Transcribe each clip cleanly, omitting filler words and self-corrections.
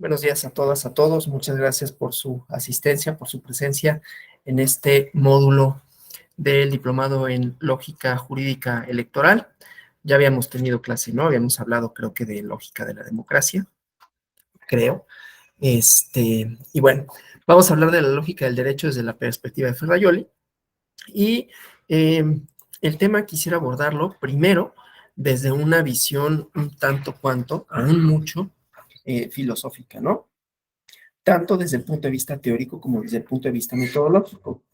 Buenos días a todas, a todos. Muchas gracias por su asistencia, por su presencia en este módulo del diplomado en lógica jurídica electoral. Ya habíamos tenido clase, ¿no? Habíamos hablado, creo que, de lógica de la democracia, creo. Y bueno, vamos a hablar de la lógica del derecho desde la perspectiva de Ferrajoli. Y el tema quisiera abordarlo primero desde una visión un tanto cuanto, aún mucho, filosófica, ¿no? Tanto desde el punto de vista teórico como desde el punto de vista metodológico.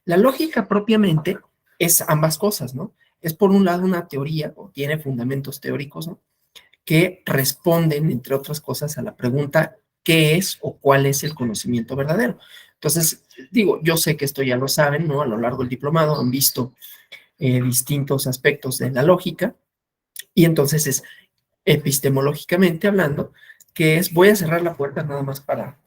La lógica propiamente es ambas cosas, ¿no? Es por un lado una teoría, o tiene fundamentos teóricos, ¿no? Que responden, entre otras cosas, a la pregunta ¿qué es o cuál es el conocimiento verdadero? Entonces, digo, yo sé que esto ya lo saben, ¿no? A lo largo del diplomado han visto distintos aspectos de la lógica, y entonces es epistemológicamente hablando, que es, voy a cerrar la puerta nada más para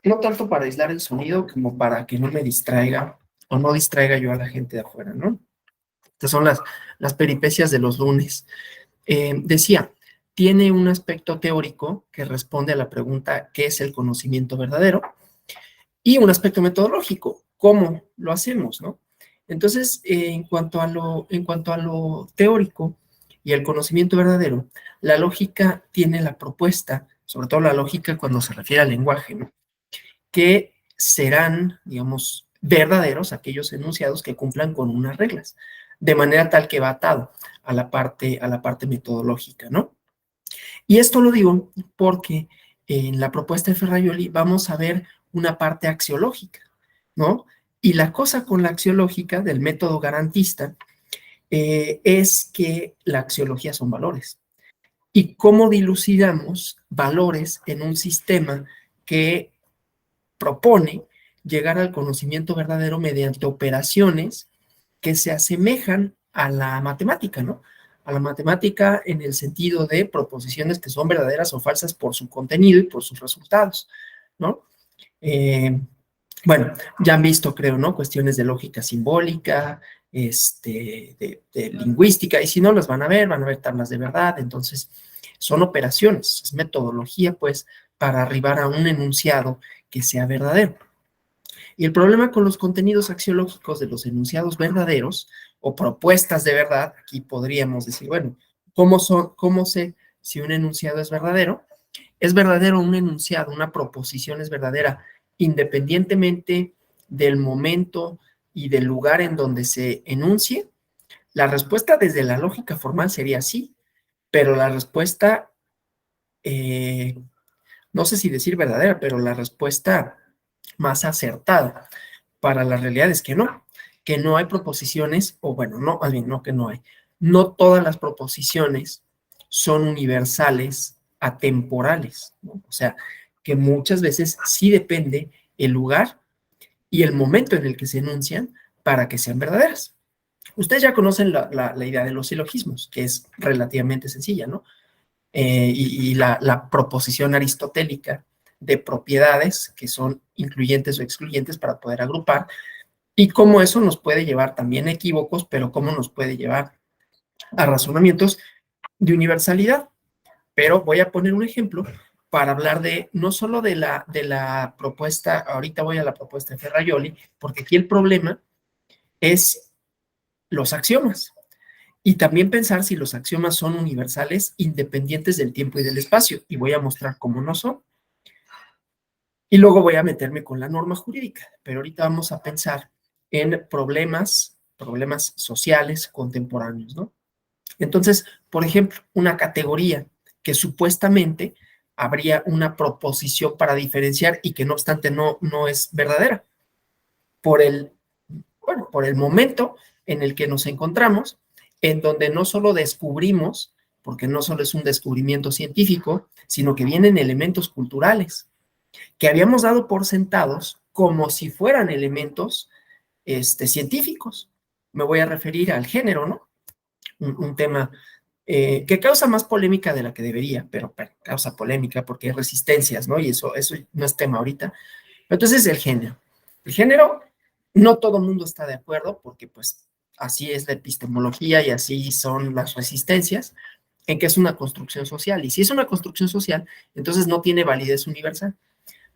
no tanto para aislar el sonido como para que no me distraiga o no distraiga yo a la gente de afuera, ¿no? Estas son las peripecias de los lunes. Decía, tiene un aspecto teórico que responde a la pregunta ¿qué es el conocimiento verdadero? Y un aspecto metodológico, ¿cómo lo hacemos, no? Entonces, en cuanto a lo teórico y el conocimiento verdadero, la lógica tiene la propuesta, sobre todo la lógica cuando se refiere al lenguaje, ¿no? Que serán, digamos, verdaderos aquellos enunciados que cumplan con unas reglas, de manera tal que va atado a la parte metodológica, ¿no? Y esto lo digo porque en la propuesta de Ferrajoli vamos a ver una parte axiológica, ¿no? Y la cosa con la axiológica del método garantista es que la axiología son valores. ¿Y cómo dilucidamos valores en un sistema que propone llegar al conocimiento verdadero mediante operaciones que se asemejan a la matemática, ¿no? A la matemática en el sentido de proposiciones que son verdaderas o falsas por su contenido y por sus resultados, ¿no? Eh, bueno, ya han visto, creo, ¿no? Cuestiones de lógica simbólica, de lingüística, y si no las van a ver tablas de verdad, entonces son operaciones, es metodología, pues, para arribar a un enunciado que sea verdadero. Y el problema con los contenidos axiológicos de los enunciados verdaderos o propuestas de verdad, aquí podríamos decir, bueno, cómo sé si un enunciado es verdadero? ¿Es verdadero un enunciado, una proposición es verdadera independientemente del momento y del lugar en donde se enuncie? La respuesta desde la lógica formal sería sí, pero la respuesta, eh, no sé si decir verdadera, pero la respuesta más acertada para la realidad es que no hay proposiciones, o bueno, no, más bien, no que no hay. No todas las proposiciones son universales, atemporales, ¿no? O sea, que muchas veces sí depende el lugar y el momento en el que se enuncian para que sean verdaderas. Ustedes ya conocen la idea de los silogismos, que es relativamente sencilla, ¿no? Y la proposición aristotélica de propiedades que son incluyentes o excluyentes para poder agrupar, y cómo eso nos puede llevar también a equívocos, pero cómo nos puede llevar a razonamientos de universalidad. Pero voy a poner un ejemplo para hablar de no solo de la propuesta, ahorita voy a la propuesta de Ferrajoli, porque aquí el problema es los axiomas. Y también pensar si los axiomas son universales, independientes del tiempo y del espacio. Y voy a mostrar cómo no son. Y luego voy a meterme con la norma jurídica. Pero ahorita vamos a pensar en problemas sociales contemporáneos, ¿no? Entonces, por ejemplo, una categoría que supuestamente habría una proposición para diferenciar y que no obstante no es verdadera. Por el, bueno, por el momento en el que nos encontramos, en donde no solo descubrimos, porque no solo es un descubrimiento científico, sino que vienen elementos culturales que habíamos dado por sentados como si fueran elementos científicos. Me voy a referir al género, ¿no? Un tema que causa más polémica de la que debería, pero causa polémica porque hay resistencias, ¿no? Y eso no es tema ahorita. Entonces, el género. El género, no todo el mundo está de acuerdo porque, pues, así es la epistemología y así son las resistencias, en que es una construcción social. Y si es una construcción social, entonces no tiene validez universal.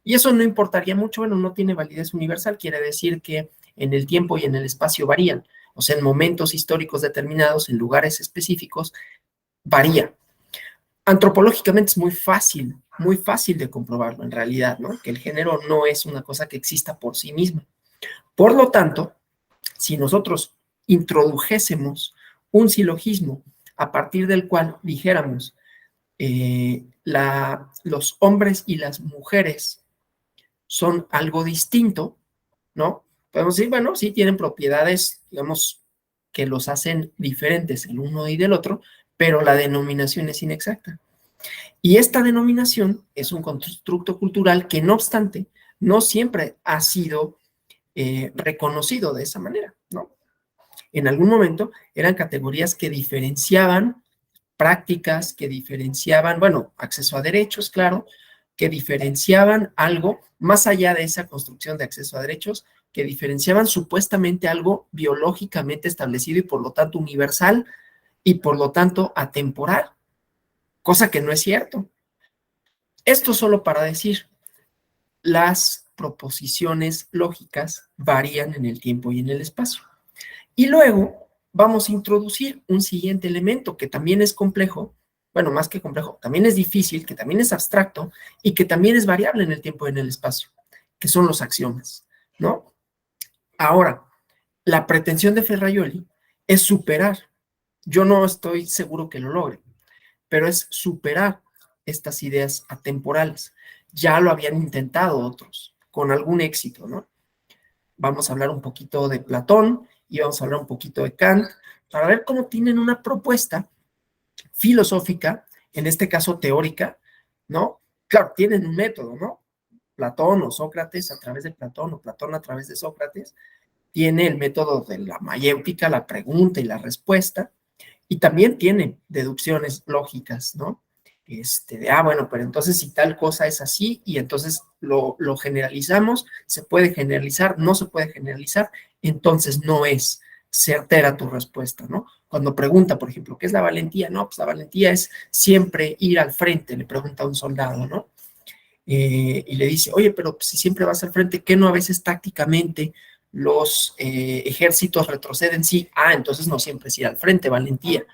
Y eso no importaría mucho, bueno, no tiene validez universal, quiere decir que en el tiempo y en el espacio varían, o sea, en momentos históricos determinados, en lugares específicos, varía. Antropológicamente es muy fácil de comprobarlo en realidad, ¿no? Que el género no es una cosa que exista por sí misma. Por lo tanto, si nosotros introdujésemos un silogismo a partir del cual dijéramos los hombres y las mujeres son algo distinto, ¿no? Podemos decir, bueno, sí tienen propiedades, digamos, que los hacen diferentes el uno y del otro, pero la denominación es inexacta. Y esta denominación es un constructo cultural que, no obstante, no siempre ha sido reconocido de esa manera, ¿no? En algún momento eran categorías que diferenciaban prácticas, que diferenciaban, bueno, acceso a derechos, claro, que diferenciaban algo más allá de esa construcción de acceso a derechos, que diferenciaban supuestamente algo biológicamente establecido y por lo tanto universal y por lo tanto atemporal, cosa que no es cierto. Esto solo para decir, las proposiciones lógicas varían en el tiempo y en el espacio. Y luego vamos a introducir un siguiente elemento que también es complejo, bueno, más que complejo, también es difícil, que también es abstracto y que también es variable en el tiempo y en el espacio, que son los axiomas, ¿no? Ahora, la pretensión de Ferraioli es superar, yo no estoy seguro que lo logre, pero es superar estas ideas atemporales. Ya lo habían intentado otros, con algún éxito, ¿no? Vamos a hablar un poquito de Platón y vamos a hablar un poquito de Kant, para ver cómo tienen una propuesta filosófica, en este caso teórica, ¿no? Claro, tienen un método, ¿no? Platón o Sócrates a través de Platón o Platón a través de Sócrates, tiene el método de la mayéutica, la pregunta y la respuesta, y también tiene deducciones lógicas, ¿no? Bueno, pero entonces si tal cosa es así y entonces lo generalizamos, se puede generalizar, no se puede generalizar, entonces no es certera tu respuesta, ¿no? Cuando pregunta, por ejemplo, ¿qué es la valentía? No, pues la valentía es siempre ir al frente, le pregunta a un soldado, ¿no? Y le dice, oye, pero si siempre vas al frente, ¿qué no a veces tácticamente los ejércitos retroceden? Sí, entonces no siempre es ir al frente, valentía.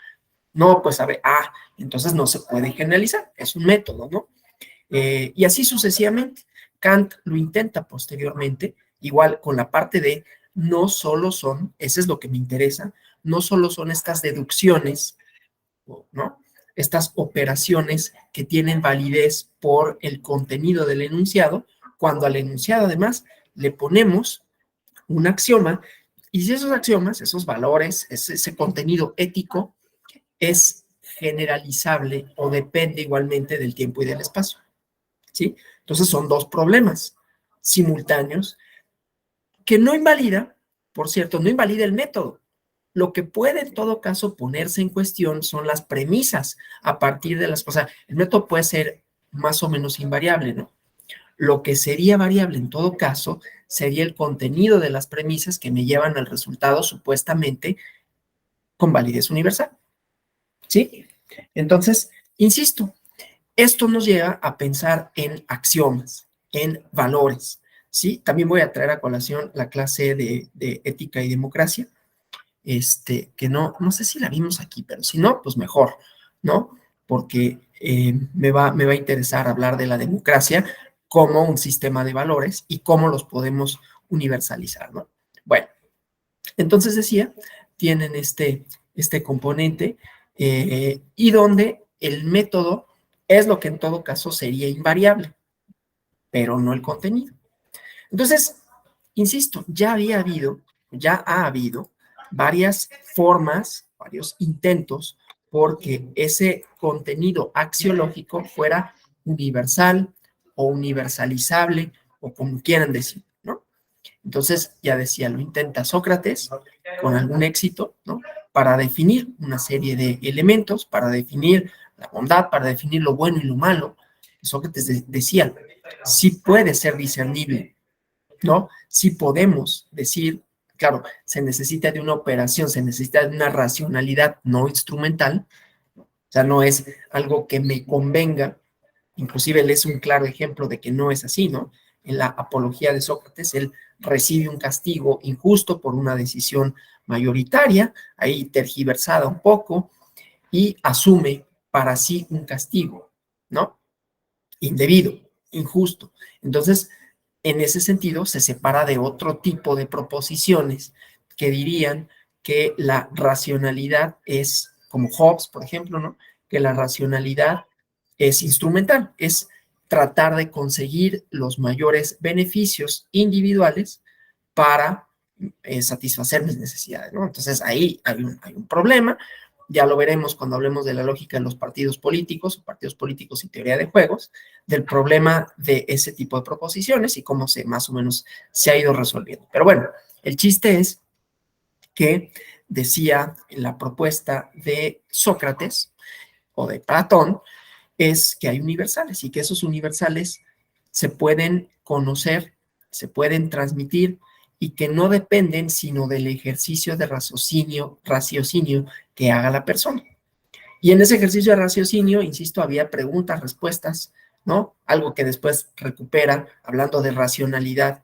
No, pues a ver, entonces no se puede generalizar, es un método, ¿no? Y así sucesivamente. Kant lo intenta posteriormente, igual con la parte de no solo son, eso es lo que me interesa, no solo son estas deducciones, ¿no? Estas operaciones que tienen validez por el contenido del enunciado, cuando al enunciado además le ponemos un axioma, y si esos axiomas, esos valores, ese contenido ético, es generalizable o depende igualmente del tiempo y del espacio, ¿sí? Entonces son dos problemas simultáneos que no invalida, por cierto, no invalida el método. Lo que puede en todo caso ponerse en cuestión son las premisas a partir de las cosas. El método puede ser más o menos invariable, ¿no? Lo que sería variable en todo caso sería el contenido de las premisas que me llevan al resultado supuestamente con validez universal, ¿sí? Entonces, insisto, esto nos lleva a pensar en axiomas, en valores, ¿sí? También voy a traer a colación la clase de ética y democracia, que no sé si la vimos aquí, pero si no, pues mejor, ¿no? Porque me va a interesar hablar de la democracia como un sistema de valores y cómo los podemos universalizar, ¿no? Bueno, entonces decía, tienen este componente y donde el método es lo que en todo caso sería invariable, pero no el contenido. Entonces, insisto, ya ha habido varias formas, varios intentos porque ese contenido axiológico fuera universal o universalizable o como quieran decir, ¿no? Entonces, ya decía, lo intenta Sócrates con algún éxito, ¿no? Para definir una serie de elementos, para definir la bondad, para definir lo bueno y lo malo. Sócrates decía, sí puede ser discernible, ¿no? Sí podemos decir claro, se necesita de una operación, se necesita de una racionalidad no instrumental, o sea, no es algo que me convenga. Inclusive él es un claro ejemplo de que no es así, ¿no? En la apología de Sócrates, él recibe un castigo injusto por una decisión mayoritaria, ahí tergiversada un poco, y asume para sí un castigo, ¿no? Indebido, injusto. Entonces, en ese sentido, se separa de otro tipo de proposiciones que dirían que la racionalidad es, como Hobbes, por ejemplo, ¿no? Que la racionalidad es instrumental, es tratar de conseguir los mayores beneficios individuales para satisfacer mis necesidades, ¿no? Entonces ahí hay un problema, ya lo veremos cuando hablemos de la lógica de los partidos políticos y teoría de juegos, del problema de ese tipo de proposiciones y cómo se más o menos se ha ido resolviendo. Pero bueno, el chiste es que decía en la propuesta de Sócrates o de Platón, es que hay universales y que esos universales se pueden conocer, se pueden transmitir y que no dependen sino del ejercicio de raciocinio que haga la persona. Y en ese ejercicio de raciocinio, insisto, había preguntas, respuestas, ¿no? Algo que después recupera, hablando de racionalidad,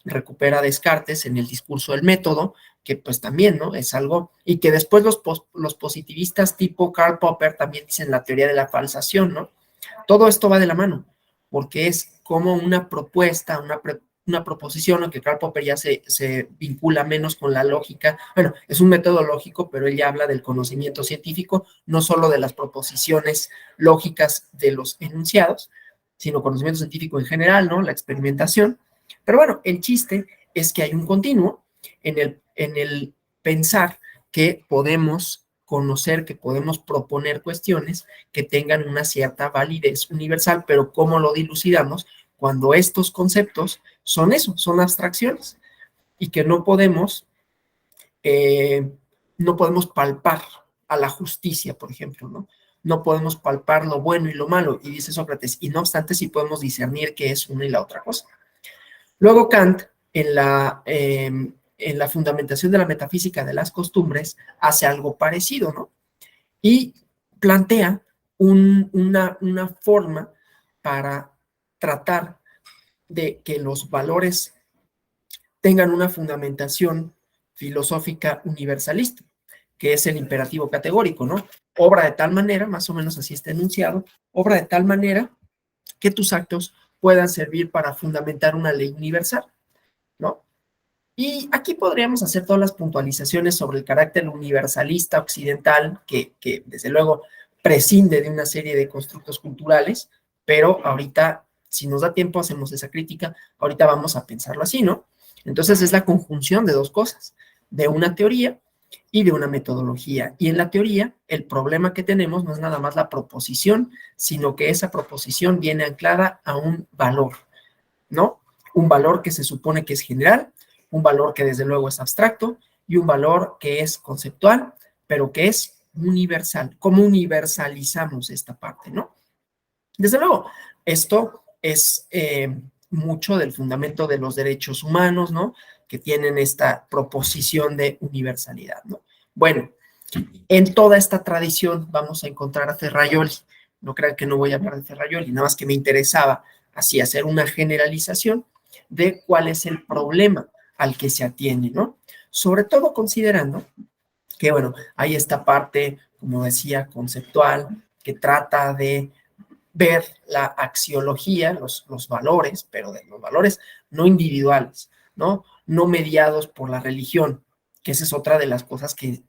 recupera Descartes en el discurso del método, que pues también, ¿no? Es algo, y que después los positivistas tipo Karl Popper también dicen la teoría de la falsación, ¿no? Todo esto va de la mano, porque es como una propuesta, una proposición, aunque Karl Popper ya se vincula menos con la lógica. Bueno, es un método lógico, pero él ya habla del conocimiento científico, no solo de las proposiciones lógicas de los enunciados, sino conocimiento científico en general, ¿no? La experimentación. Pero bueno, el chiste es que hay un continuo en el pensar que podemos conocer, que podemos proponer cuestiones que tengan una cierta validez universal, pero ¿cómo lo dilucidamos? Cuando estos conceptos son eso, son abstracciones y que eh, no podemos palpar a la justicia, por ejemplo, ¿no? No podemos palpar lo bueno y lo malo, y dice Sócrates, y no obstante sí podemos discernir qué es una y la otra cosa. Luego Kant, en la fundamentación de la metafísica de las costumbres, hace algo parecido, ¿no? Y plantea una forma para tratar de que los valores tengan una fundamentación filosófica universalista, que es el imperativo categórico, ¿no? Obra de tal manera, más o menos así está enunciado, obra de tal manera que tus actos puedan servir para fundamentar una ley universal, ¿no? Y aquí podríamos hacer todas las puntualizaciones sobre el carácter universalista occidental, que desde luego prescinde de una serie de constructos culturales, pero ahorita, si nos da tiempo, hacemos esa crítica, ahorita vamos a pensarlo así, ¿no? Entonces es la conjunción de dos cosas, de una teoría y de una metodología. Y en la teoría, el problema que tenemos no es nada más la proposición, sino que esa proposición viene anclada a un valor, ¿no? Un valor que se supone que es general, un valor que desde luego es abstracto y un valor que es conceptual, pero que es universal. ¿Cómo universalizamos esta parte, no? Desde luego, esto es mucho del fundamento de los derechos humanos, ¿no? Que tienen esta proposición de universalidad, ¿no? Bueno, en toda esta tradición vamos a encontrar a Ferraioli. No crean que no voy a hablar de Ferraioli, nada más que me interesaba así hacer una generalización de cuál es el problema al que se atiende, ¿no? Sobre todo considerando que, bueno, hay esta parte, como decía, conceptual, que trata de ver la axiología, los valores, pero de los valores no individuales, ¿no? No mediados por la religión, que esa es otra de las cosas que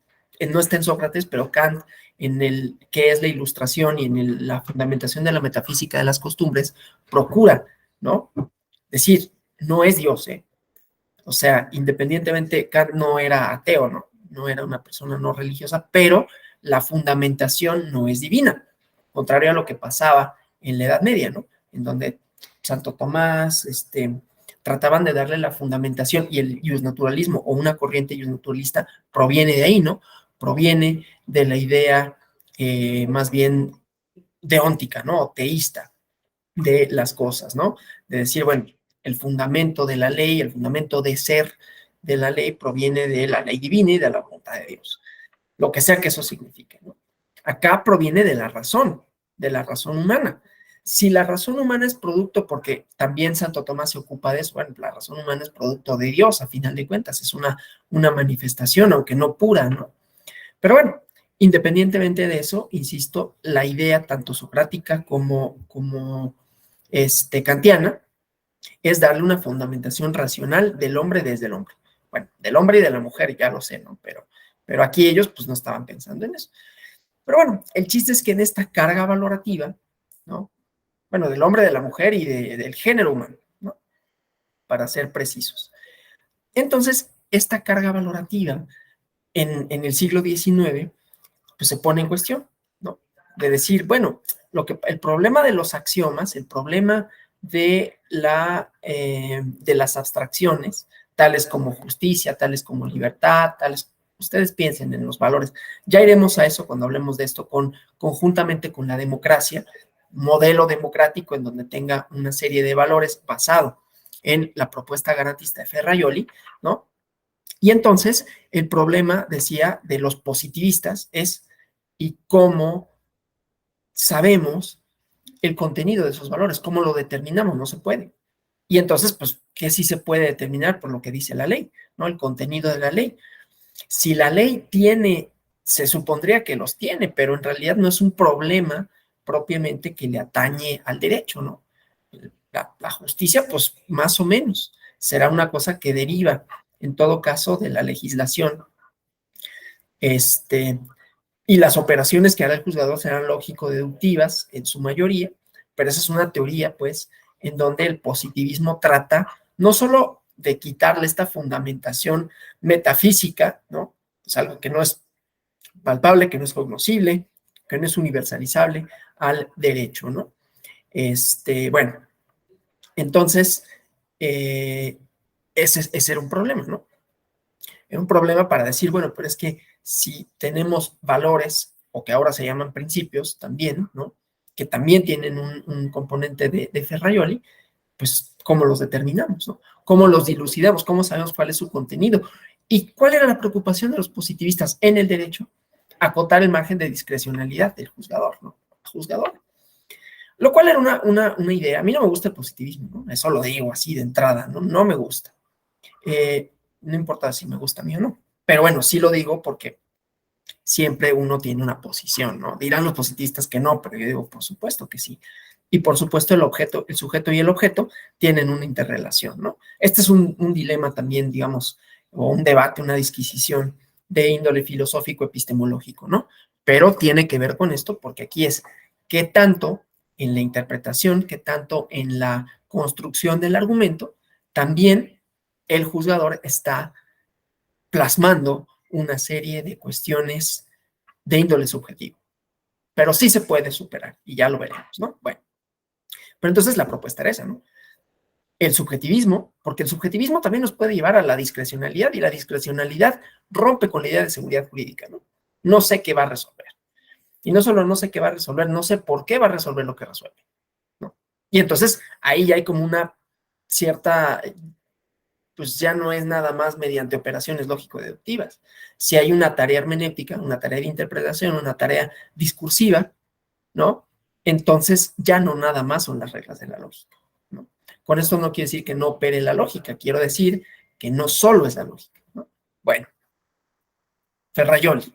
no está en Sócrates, pero Kant, en el que es la ilustración y en la fundamentación de la metafísica de las costumbres, procura, ¿no? Decir, no es Dios, ¿eh? O sea, independientemente, Kant no era ateo, ¿no? No era una persona no religiosa, pero la fundamentación no es divina, contrario a lo que pasaba en la Edad Media, ¿no? En donde Santo Tomás, trataban de darle la fundamentación y el naturalismo o una corriente naturalista proviene de ahí, ¿no? Proviene de la idea más bien deóntica, ¿no? O teísta de las cosas, ¿no? De decir, bueno, el fundamento de la ley, el fundamento de ser de la ley proviene de la ley divina y de la voluntad de Dios, lo que sea que eso signifique, ¿no? Acá proviene de la razón humana. Si la razón humana es producto, porque también Santo Tomás se ocupa de eso, bueno, la razón humana es producto de Dios, a final de cuentas, es una manifestación, aunque no pura, ¿no? Pero bueno, independientemente de eso, insisto, la idea tanto socrática como kantiana es darle una fundamentación racional del hombre desde el hombre. Bueno, del hombre y de la mujer, ya lo sé, ¿no? Pero aquí ellos pues no estaban pensando en eso. Pero bueno, el chiste es que en esta carga valorativa, ¿no? Bueno, del hombre, de la mujer y del género humano, ¿no? Para ser precisos. Entonces, esta carga valorativa en el siglo XIX, pues se pone en cuestión, ¿no? De decir, bueno, el problema de los axiomas, el problema de las abstracciones, tales como justicia, tales como libertad, ustedes piensen en los valores. Ya iremos a eso cuando hablemos de esto conjuntamente con la democracia, modelo democrático en donde tenga una serie de valores basado en la propuesta garantista de Ferraioli, ¿no? Y entonces el problema, decía, de los positivistas es y cómo sabemos el contenido de esos valores, cómo lo determinamos, no se puede. Y entonces, pues, ¿qué sí se puede determinar por lo que dice la ley, ¿no? El contenido de la ley. Si la ley tiene, se supondría que los tiene, pero en realidad no es un problema propiamente que le atañe al derecho, ¿no? La justicia, pues, más o menos, será una cosa que deriva, en todo caso, de la legislación. Y las operaciones que hará el juzgador serán lógico-deductivas en su mayoría, pero esa es una teoría, pues, en donde el positivismo trata no solo de quitarle esta fundamentación metafísica, ¿no? Es algo que no es palpable, que no es cognoscible, que no es universalizable al derecho, ¿no? Bueno, entonces, ese era un problema, ¿no? Era un problema para decir, bueno, pero es que si tenemos valores, o que ahora se llaman principios también, ¿no? Que también tienen un componente de Ferraioli, pues, ¿cómo los determinamos, no? ¿Cómo los dilucidamos? ¿Cómo sabemos cuál es su contenido? ¿Y cuál era la preocupación de los positivistas en el derecho? Acotar el margen de discrecionalidad del juzgador, ¿no? Juzgador. Lo cual era una idea. A mí no me gusta el positivismo, ¿no? Eso lo digo así de entrada, ¿no? No me gusta. No importa si me gusta a mí o no. Pero bueno, sí lo digo porque siempre uno tiene una posición, ¿no? Dirán los positivistas que no, pero yo digo, por supuesto que sí. Y por supuesto el sujeto y el objeto tienen una interrelación, ¿no? Este es un dilema también, digamos, o un debate, una disquisición de índole filosófico epistemológico, ¿no? Pero tiene que ver con esto porque aquí es qué tanto en la interpretación, qué tanto en la construcción del argumento, también el juzgador está plasmando una serie de cuestiones de índole subjetivo. Pero sí se puede superar y ya lo veremos, ¿no? Bueno, pero entonces la propuesta era esa, ¿no? El subjetivismo, porque el subjetivismo también nos puede llevar a la discrecionalidad y la discrecionalidad rompe con la idea de seguridad jurídica, ¿no? No sé qué va a resolver. Y no solo no sé qué va a resolver, no sé por qué va a resolver lo que resuelve, ¿no? Y entonces ahí ya hay como una cierta, pues ya no es nada más mediante operaciones lógico-deductivas. Si hay una tarea hermenéutica, una tarea de interpretación, una tarea discursiva, ¿no? Entonces ya no nada más son las reglas de la lógica, ¿no? Con esto no quiere decir que no opere la lógica, quiero decir que no solo es la lógica, ¿no? Bueno, Ferraioli.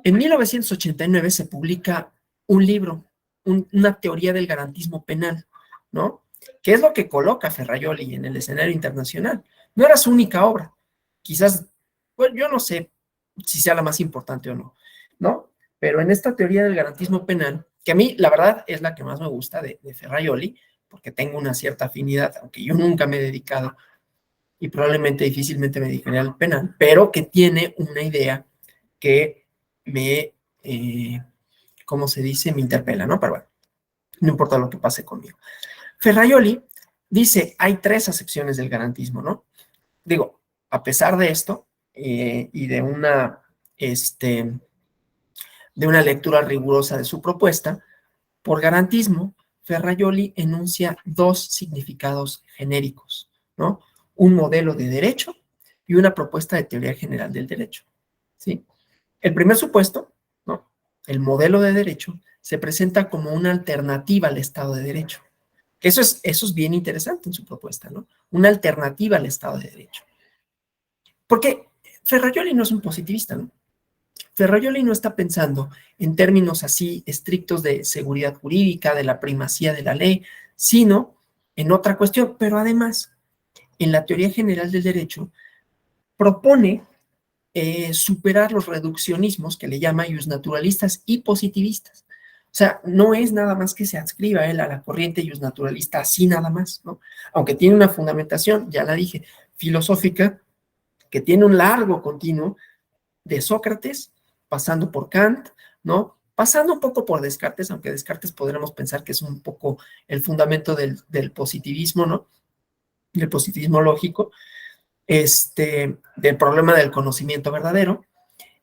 En 1989 se publica un libro, una teoría del garantismo penal, ¿no? ¿Qué es lo que coloca Ferraioli en el escenario internacional? No era su única obra, quizás, bueno, yo no sé si sea la más importante o no, ¿no? Pero en esta teoría del garantismo penal, que a mí la verdad es la que más me gusta de Ferraioli, porque tengo una cierta afinidad, aunque yo nunca me he dedicado y probablemente difícilmente me dedicaré al penal, pero que tiene una idea que me, ¿cómo se dice? Me interpela, ¿no? Pero bueno, no importa lo que pase conmigo. Ferraioli dice, hay tres acepciones del garantismo, ¿no? Digo, a pesar de esto y de una lectura rigurosa de su propuesta, por garantismo, Ferraioli enuncia dos significados genéricos, ¿no? Un modelo de derecho y una propuesta de teoría general del derecho, ¿sí? El primer supuesto, ¿no? El modelo de derecho se presenta como una alternativa al Estado de Derecho. Eso es bien interesante en su propuesta, ¿no? Una alternativa al Estado de Derecho. Porque Ferrajoli no es un positivista, ¿no? Ferrajoli no está pensando en términos así estrictos de seguridad jurídica, de la primacía de la ley, sino en otra cuestión. Pero además, en la teoría general del derecho, propone superar los reduccionismos que le llama naturalistas y positivistas. O sea, no es nada más que se adscriba él a la corriente naturalista así nada más, ¿no? Aunque tiene una fundamentación, ya la dije, filosófica, que tiene un largo continuo de Sócrates, pasando por Kant, ¿no? Pasando un poco por Descartes, aunque Descartes podremos pensar que es un poco el fundamento del positivismo, ¿no? Del positivismo lógico, del problema del conocimiento verdadero.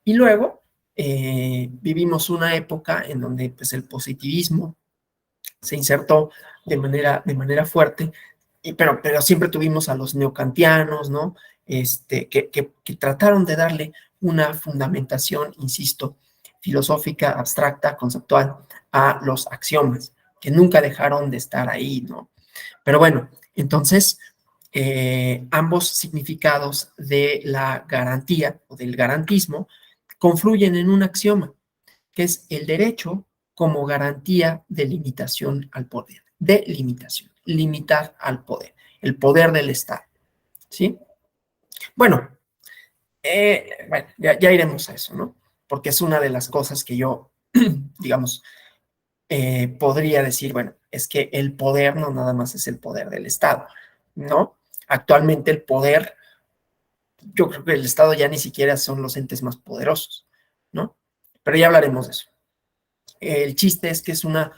Y luego vivimos una época en donde pues, el positivismo se insertó de manera fuerte, pero siempre tuvimos a los neocantianos, ¿no? Que trataron de darle una fundamentación, insisto, filosófica, abstracta, conceptual a los axiomas, que nunca dejaron de estar ahí, ¿no? Pero bueno, entonces, ambos significados de la garantía o del garantismo confluyen en un axioma, que es el derecho como garantía de limitación al poder, de limitación, limitar al poder, el poder del Estado, ¿sí? Bueno, ya iremos a eso, ¿no? Porque es una de las cosas que yo, digamos, podría decir, bueno, es que el poder no nada más es el poder del Estado, ¿no? Actualmente el poder, yo creo que el Estado ya ni siquiera son los entes más poderosos, ¿no? Pero ya hablaremos de eso. El chiste es que es una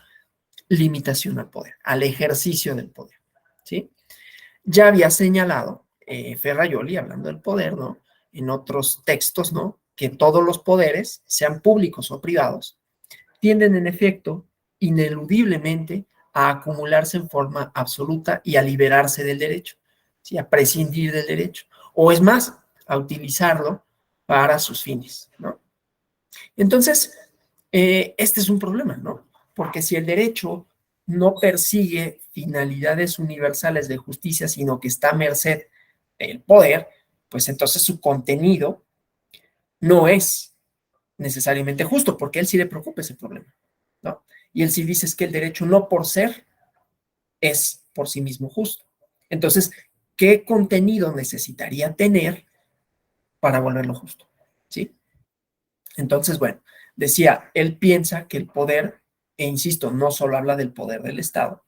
limitación al poder, al ejercicio del poder, ¿sí? Ya había señalado Ferrajoli, hablando del poder, ¿no? En otros textos, ¿no? Que todos los poderes, sean públicos o privados, tienden en efecto ineludiblemente a acumularse en forma absoluta y a liberarse del derecho, ¿sí? A prescindir del derecho, o es más, a utilizarlo para sus fines, ¿no? Entonces, este es un problema, ¿no? Porque si el derecho no persigue finalidades universales de justicia, sino que está a merced del poder, pues entonces su contenido no es necesariamente justo, porque él sí le preocupa ese problema, ¿no? Y él sí dice es que el derecho no por ser es por sí mismo justo. Entonces, ¿qué contenido necesitaría tener para volverlo justo? ¿Sí? Entonces, bueno, decía, él piensa que el poder, e insisto, no solo habla del poder del Estado,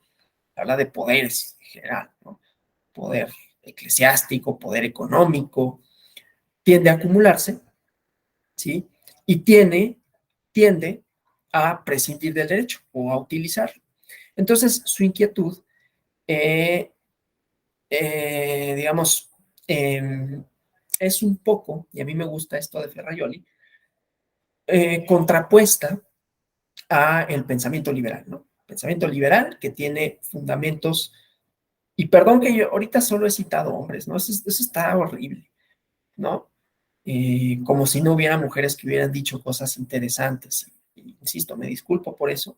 habla de poderes en general, ¿no? Poder eclesiástico, poder económico, tiende a acumularse, ¿sí? Y tiende a prescindir del derecho o a utilizarlo. Entonces, su inquietud, digamos, es un poco, y a mí me gusta esto de Ferrajoli, contrapuesta a el pensamiento liberal, ¿no? Pensamiento liberal que tiene fundamentos, y perdón que yo ahorita solo he citado hombres, ¿no? Eso está horrible, ¿no? Como si no hubiera mujeres que hubieran dicho cosas interesantes. Y, insisto, me disculpo por eso.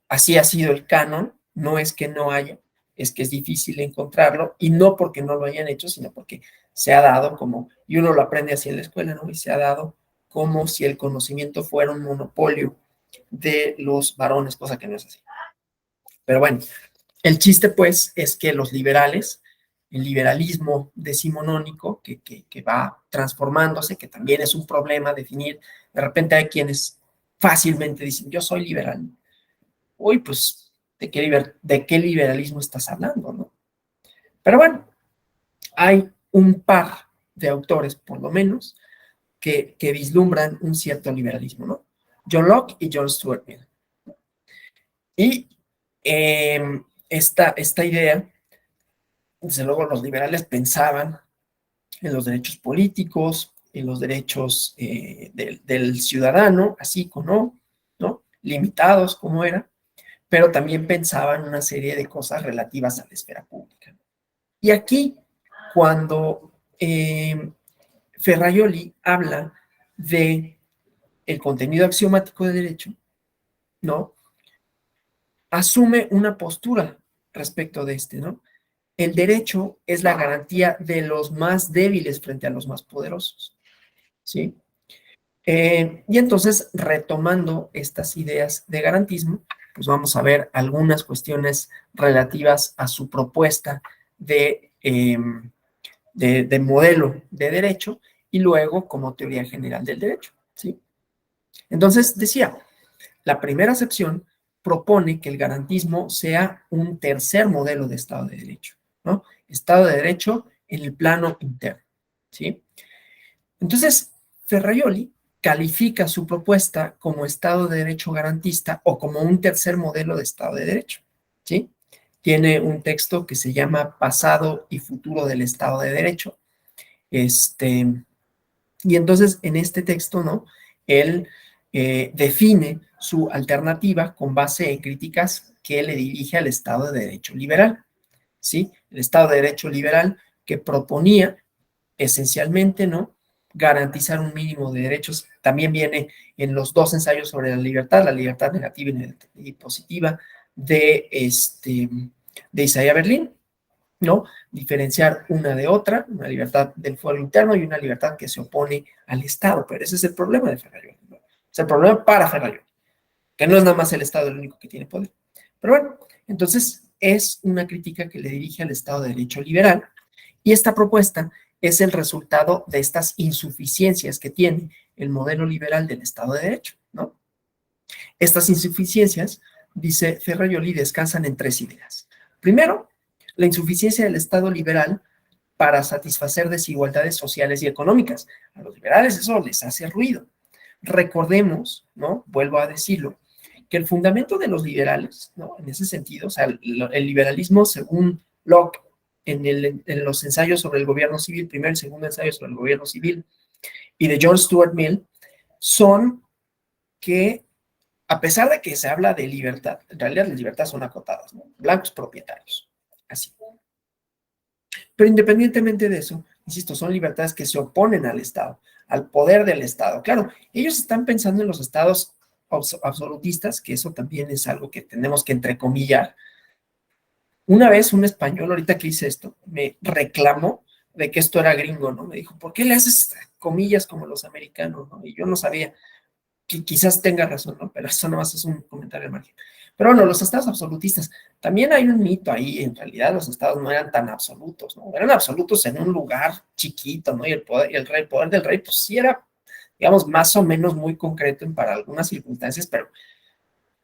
Así ha sido el canon, no es que no haya, es que es difícil encontrarlo, y no porque no lo hayan hecho, sino porque se ha dado como, y uno lo aprende así en la escuela, ¿no? Y se ha dado como si el conocimiento fuera un monopolio de los varones, cosa que no es así. Pero bueno, el chiste pues es que los liberales, el liberalismo decimonónico que va transformándose, que también es un problema definir, de repente hay quienes fácilmente dicen, yo soy liberal. Uy, pues, ¿de qué liberalismo estás hablando, no? Pero bueno, hay un par de autores, por lo menos, que vislumbran un cierto liberalismo, ¿no? John Locke y John Stuart Mill. Y esta idea, desde luego los liberales pensaban en los derechos políticos, en los derechos del ciudadano, así como, ¿no? Limitados como era, pero también pensaban una serie de cosas relativas a la esfera pública. Y aquí, cuando Ferraioli habla de el contenido axiomático de derecho, ¿no? Asume una postura respecto de ¿no? El derecho es la garantía de los más débiles frente a los más poderosos, ¿sí? Y entonces, retomando estas ideas de garantismo, pues vamos a ver algunas cuestiones relativas a su propuesta de modelo de derecho y luego como teoría general del derecho, ¿sí? Entonces, decía, la primera acepción propone que el garantismo sea un tercer modelo de Estado de Derecho, ¿no? Estado de Derecho en el plano interno, ¿sí? Entonces, Ferraioli califica su propuesta como Estado de Derecho garantista o como un tercer modelo de Estado de Derecho, ¿sí? Tiene un texto que se llama Pasado y Futuro del Estado de Derecho. Y entonces, en este texto, ¿no? Él define su alternativa con base en críticas que le dirige al Estado de Derecho liberal, ¿sí? El Estado de Derecho liberal que proponía esencialmente, ¿no? Garantizar un mínimo de derechos. También viene en los dos ensayos sobre la libertad negativa y positiva de Isaiah Berlin, ¿no? Diferenciar una de otra, una libertad del fuero interno y una libertad que se opone al Estado. Pero ese es el problema de Ferraioli, ¿no? Es el problema para Ferraioli, que no es nada más el Estado el único que tiene poder. Pero bueno, entonces es una crítica que le dirige al Estado de Derecho liberal y esta propuesta es el resultado de estas insuficiencias que tiene el modelo liberal del Estado de Derecho, ¿no? Estas insuficiencias, dice Ferraioli, descansan en tres ideas. Primero, la insuficiencia del Estado liberal para satisfacer desigualdades sociales y económicas. A los liberales eso les hace ruido. Recordemos, ¿no? Vuelvo a decirlo, que el fundamento de los liberales, ¿no? En ese sentido, o sea, el liberalismo según Locke en los ensayos sobre el gobierno civil, primer y segundo ensayo sobre el gobierno civil, y de John Stuart Mill, son que, a pesar de que se habla de libertad, en realidad las libertades son acotadas, ¿no? Blancos propietarios, así. Pero independientemente de eso, insisto, son libertades que se oponen al Estado, al poder del Estado. Claro, ellos están pensando en los estados absolutistas, que eso también es algo que tenemos que entrecomillar. Una vez un español, ahorita que hice esto, me reclamó de que esto era gringo, ¿no? Me dijo, ¿por qué le haces comillas como los americanos, ¿no? Y yo no sabía, que quizás tenga razón, ¿no? Pero eso no es un comentario al margen. Pero bueno, los estados absolutistas, también hay un mito ahí, en realidad los estados no eran tan absolutos, ¿no? Eran absolutos en un lugar chiquito, ¿no? Y el poder del rey, pues sí era, digamos, más o menos muy concreto para algunas circunstancias, pero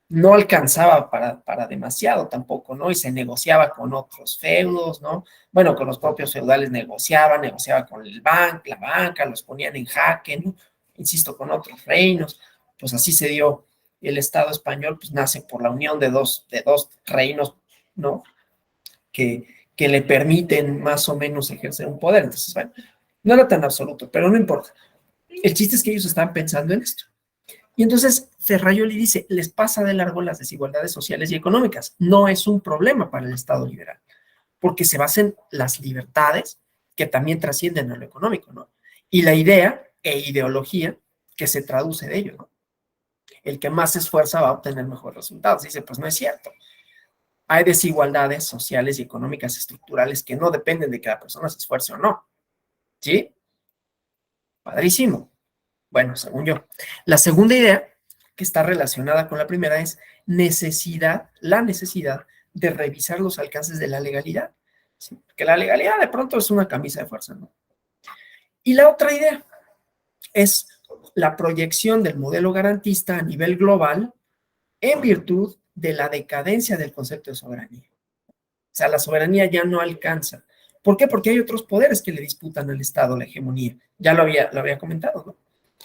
no alcanzaba para demasiado tampoco, ¿no? Y se negociaba con otros feudos, ¿no? Bueno, con los propios feudales negociaba con la banca, los ponían en jaque, ¿no? Insisto, con otros reinos, pues así se dio el Estado español, pues nace por la unión de dos reinos, ¿no? Que le permiten más o menos ejercer un poder. Entonces, bueno, no era tan absoluto, pero no importa. El chiste es que ellos estaban pensando en esto. Y entonces Ferraioli dice, les pasa de largo las desigualdades sociales y económicas. No es un problema para el Estado liberal, porque se basa en las libertades que también trascienden a lo económico, ¿no? Y la idea e ideología que se traduce de ello, ¿no? El que más se esfuerza va a obtener mejores resultados. Dice, pues no es cierto. Hay desigualdades sociales y económicas estructurales que no dependen de que la persona se esfuerce o no. ¿Sí? Padrísimo. Bueno, según yo. La segunda idea que está relacionada con la primera es la necesidad de revisar los alcances de la legalidad. ¿Sí? Que la legalidad de pronto es una camisa de fuerza, ¿no? Y la otra idea es la proyección del modelo garantista a nivel global en virtud de la decadencia del concepto de soberanía. O sea, la soberanía ya no alcanza. ¿Por qué? Porque hay otros poderes que le disputan al Estado la hegemonía. Ya lo había comentado, ¿no?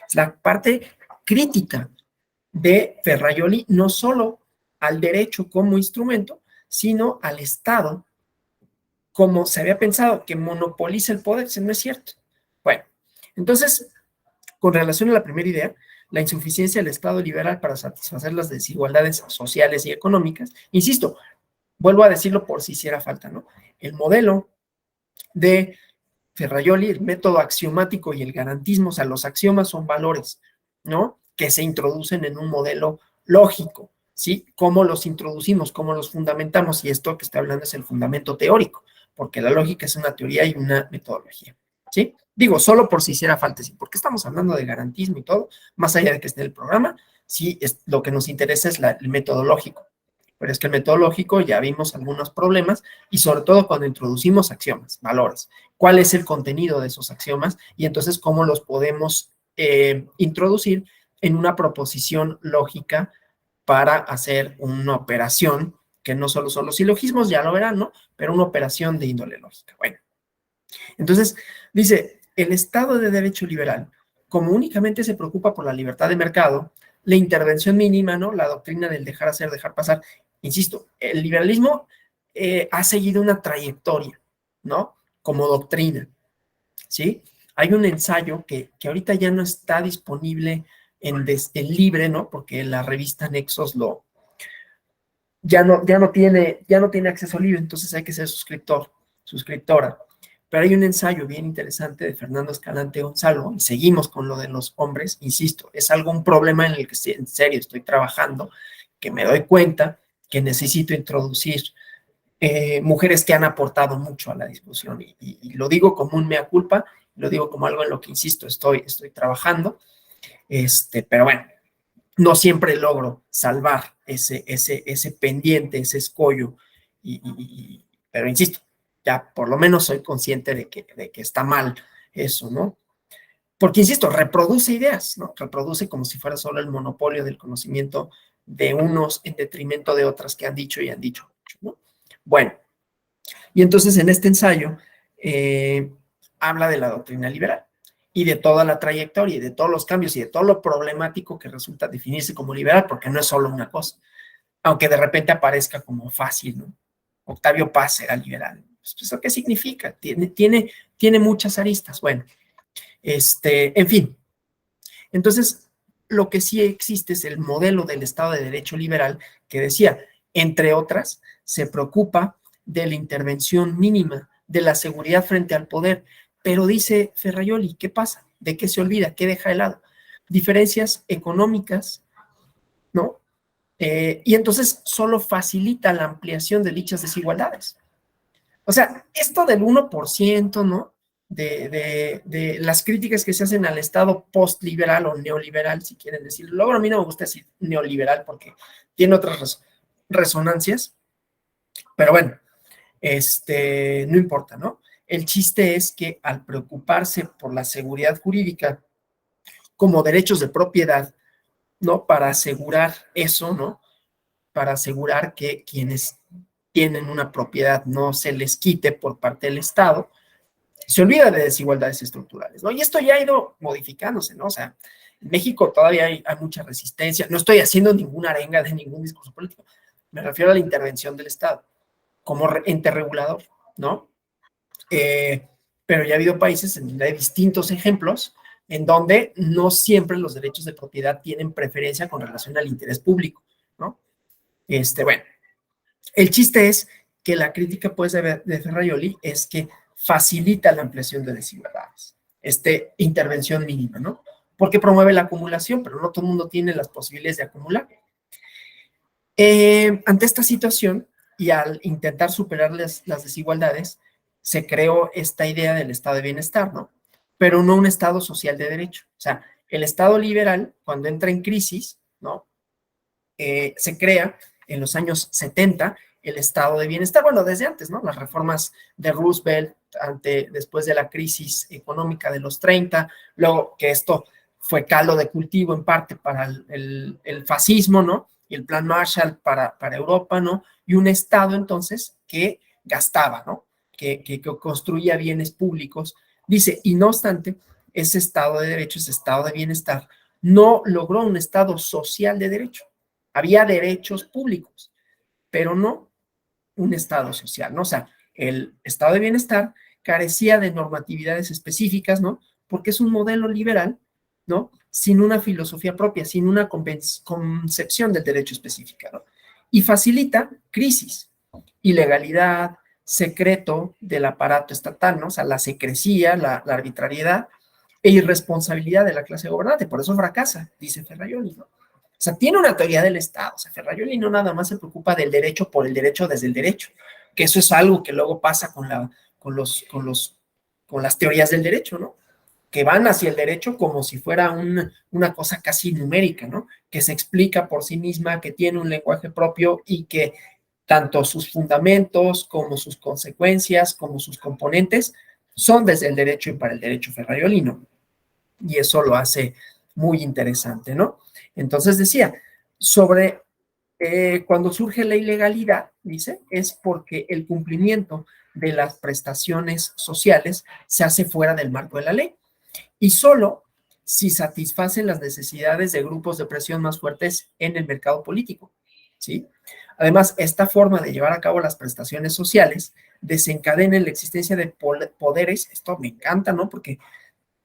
Es la parte crítica de Ferraioli, no solo al derecho como instrumento, sino al Estado como se había pensado, que monopoliza el poder, si no es cierto. Bueno, entonces, con relación a la primera idea, la insuficiencia del Estado liberal para satisfacer las desigualdades sociales y económicas, insisto, vuelvo a decirlo por si hiciera falta, ¿no? El modelo de Ferrajoli, el método axiomático y el garantismo, o sea, los axiomas son valores, ¿no? Que se introducen en un modelo lógico, ¿sí? ¿Cómo los introducimos? ¿Cómo los fundamentamos? Y esto que estoy hablando es el fundamento teórico, porque la lógica es una teoría y una metodología, ¿sí? Digo, solo por si hiciera falta, sí, porque estamos hablando de garantismo y todo, más allá de que esté en el programa, sí, lo que nos interesa es el metodológico. Pero es que el metodológico ya vimos algunos problemas y sobre todo cuando introducimos axiomas, valores, cuál es el contenido de esos axiomas y entonces cómo los podemos introducir en una proposición lógica para hacer una operación que no solo son los silogismos, ya lo verán, ¿no? Pero una operación de índole lógica. Bueno, entonces dice, el Estado de Derecho liberal, como únicamente se preocupa por la libertad de mercado, la intervención mínima, ¿no? La doctrina del dejar hacer, dejar pasar. Insisto, el liberalismo ha seguido una trayectoria, ¿no? Como doctrina, ¿sí? Hay un ensayo que ahorita ya no está disponible en libre, ¿no? Porque la revista Nexos ya no tiene acceso libre, entonces hay que ser suscriptora. Pero hay un ensayo bien interesante de Fernando Escalante Gonzalo, y seguimos con lo de los hombres, insisto, es algún problema en el que en serio estoy trabajando, que me doy cuenta que necesito introducir mujeres que han aportado mucho a la discusión, y lo digo como un mea culpa, lo digo como algo en lo que, insisto, estoy trabajando, pero bueno, no siempre logro salvar ese pendiente, ese escollo, pero insisto, ya por lo menos soy consciente de que está mal eso, ¿no? Porque, insisto, reproduce ideas, ¿no? Reproduce como si fuera solo el monopolio del conocimiento de unos en detrimento de otras que han dicho y han dicho, ¿no? Bueno, y entonces en este ensayo habla de la doctrina liberal y de toda la trayectoria y de todos los cambios y de todo lo problemático que resulta definirse como liberal, porque no es solo una cosa, aunque de repente aparezca como fácil, ¿no? Octavio Paz era liberal. Pues, ¿eso qué significa? Tiene muchas aristas. Bueno, en fin. Entonces, lo que sí existe es el modelo del Estado de Derecho liberal que decía, entre otras, se preocupa de la intervención mínima, de la seguridad frente al poder. Pero dice Ferrajoli, ¿qué pasa? ¿De qué se olvida? ¿Qué deja de lado? Diferencias económicas, ¿no? Y entonces solo facilita la ampliación de dichas desigualdades. O sea, esto del 1%, ¿no? De las críticas que se hacen al Estado postliberal o neoliberal, si quieren decirlo. Luego a mí no me gusta decir neoliberal porque tiene otras resonancias, pero bueno, no importa, ¿no? El chiste es que al preocuparse por la seguridad jurídica como derechos de propiedad, ¿no? Para asegurar eso, ¿no? Para asegurar que quienes tienen una propiedad no se les quite por parte del Estado, se olvida de desigualdades estructurales, ¿no? Y esto ya ha ido modificándose, ¿no? O sea, en México todavía hay mucha resistencia. No estoy haciendo ninguna arenga de ningún discurso político. Me refiero a la intervención del Estado como ente regulador, ¿no? Pero ya ha habido países en donde hay distintos ejemplos en donde no siempre los derechos de propiedad tienen preferencia con relación al interés público, ¿no? Bueno, el chiste es que la crítica pues, de Ferrajoli es que facilita la ampliación de desigualdades, intervención mínima, ¿no? Porque promueve la acumulación, pero no todo el mundo tiene las posibilidades de acumular. Ante esta situación y al intentar superar las desigualdades, se creó esta idea del estado de bienestar, ¿no? Pero no un estado social de derecho. O sea, el estado liberal, cuando entra en crisis, ¿no? Se crea en los años 70 el estado de bienestar, bueno, desde antes, ¿no? Las reformas de Roosevelt después de la crisis económica de los 30, luego que esto fue caldo de cultivo en parte para el fascismo, ¿no? Y el plan Marshall para Europa, ¿no? Y un estado entonces que gastaba, ¿no? Que construía bienes públicos. Dice, y no obstante, ese estado de derecho, ese estado de bienestar, no logró un estado social de derecho. Había derechos públicos, pero no un estado social, ¿no? O sea, el estado de bienestar carecía de normatividades específicas, ¿no? Porque es un modelo liberal, ¿no? Sin una filosofía propia, sin una concepción del derecho específica, ¿no? Y facilita crisis, ilegalidad, secreto del aparato estatal, ¿no? O sea, la secrecía, la arbitrariedad e irresponsabilidad de la clase gobernante. Por eso fracasa, dice Ferrajoli, ¿no? O sea, tiene una teoría del Estado. O sea, Ferrajoli no nada más se preocupa del derecho por el derecho desde el derecho, que eso es algo que luego pasa con las teorías del derecho, ¿no? Que van hacia el derecho como si fuera una cosa casi numérica, ¿no? Que se explica por sí misma, que tiene un lenguaje propio y que tanto sus fundamentos como sus consecuencias, como sus componentes, son desde el derecho y para el derecho ferrariolino. Y eso lo hace muy interesante, ¿no? Entonces decía, sobre cuando surge la ilegalidad, dice, es porque el cumplimiento de las prestaciones sociales se hace fuera del marco de la ley y solo si satisfacen las necesidades de grupos de presión más fuertes en el mercado político, ¿sí? Además, esta forma de llevar a cabo las prestaciones sociales desencadena la existencia de poderes, esto me encanta, ¿no? Porque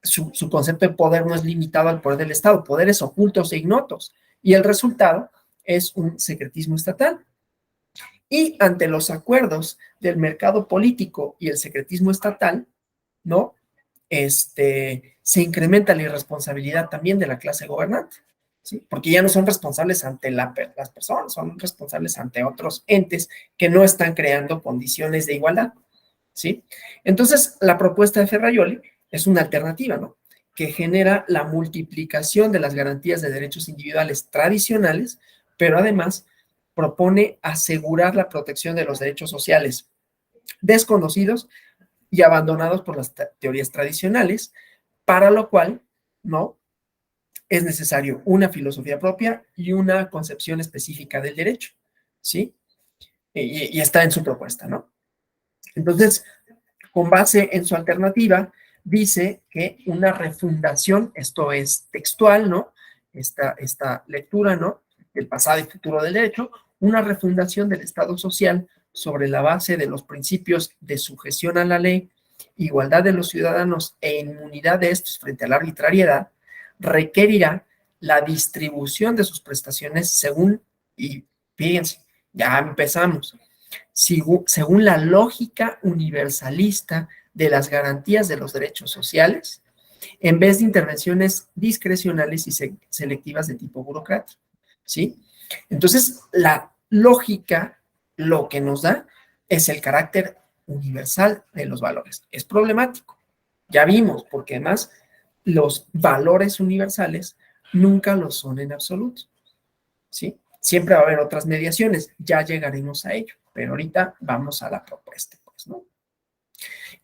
su concepto de poder no es limitado al poder del Estado, poderes ocultos e ignotos, y el resultado es un secretismo estatal. Y ante los acuerdos del mercado político y el secretismo estatal, ¿no? Se incrementa la irresponsabilidad también de la clase gobernante, ¿sí? Porque ya no son responsables ante las personas, son responsables ante otros entes que no están creando condiciones de igualdad, ¿sí? Entonces, la propuesta de Ferrajoli es una alternativa, ¿no? Que genera la multiplicación de las garantías de derechos individuales tradicionales, pero además propone asegurar la protección de los derechos sociales desconocidos y abandonados por las teorías tradicionales, para lo cual, ¿no? Es necesario una filosofía propia y una concepción específica del derecho, ¿sí? Y está en su propuesta, ¿no? Entonces, con base en su alternativa, dice que una refundación, esto es textual, ¿no? Esta lectura, ¿no? Del pasado y futuro del derecho, una refundación del Estado social sobre la base de los principios de sujeción a la ley, igualdad de los ciudadanos e inmunidad de estos frente a la arbitrariedad, requerirá la distribución de sus prestaciones según, y fíjense, ya empezamos, según la lógica universalista de las garantías de los derechos sociales, en vez de intervenciones discrecionales y selectivas de tipo burocrático, ¿sí? Entonces, la lógica lo que nos da es el carácter universal de los valores. Es problemático, ya vimos, porque además los valores universales nunca lo son en absoluto, ¿sí? Siempre va a haber otras mediaciones, ya llegaremos a ello, pero ahorita vamos a la propuesta, pues, ¿no?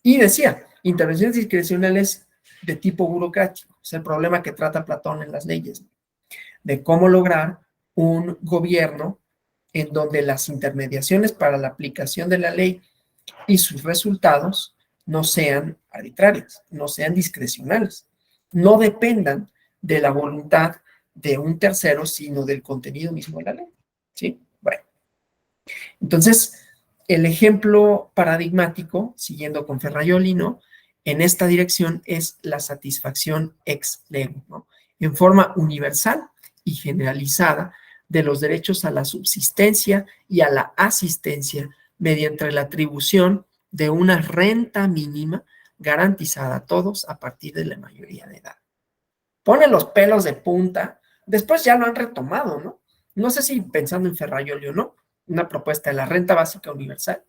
Y decía, intervenciones discrecionales de tipo burocrático, es el problema que trata Platón en las leyes, de cómo lograr un gobierno en donde las intermediaciones para la aplicación de la ley y sus resultados no sean arbitrarias, no sean discrecionales, no dependan de la voluntad de un tercero, sino del contenido mismo de la ley, ¿sí? Bueno, entonces, el ejemplo paradigmático, siguiendo con Ferrajoli, ¿no? En esta dirección es la satisfacción ex lego, ¿no? En forma universal y generalizada de los derechos a la subsistencia y a la asistencia mediante la atribución de una renta mínima garantizada a todos a partir de la mayoría de edad. Pone los pelos de punta, después ya lo han retomado, ¿no? No sé si pensando en Ferrajoli o no, una propuesta de la renta básica universal,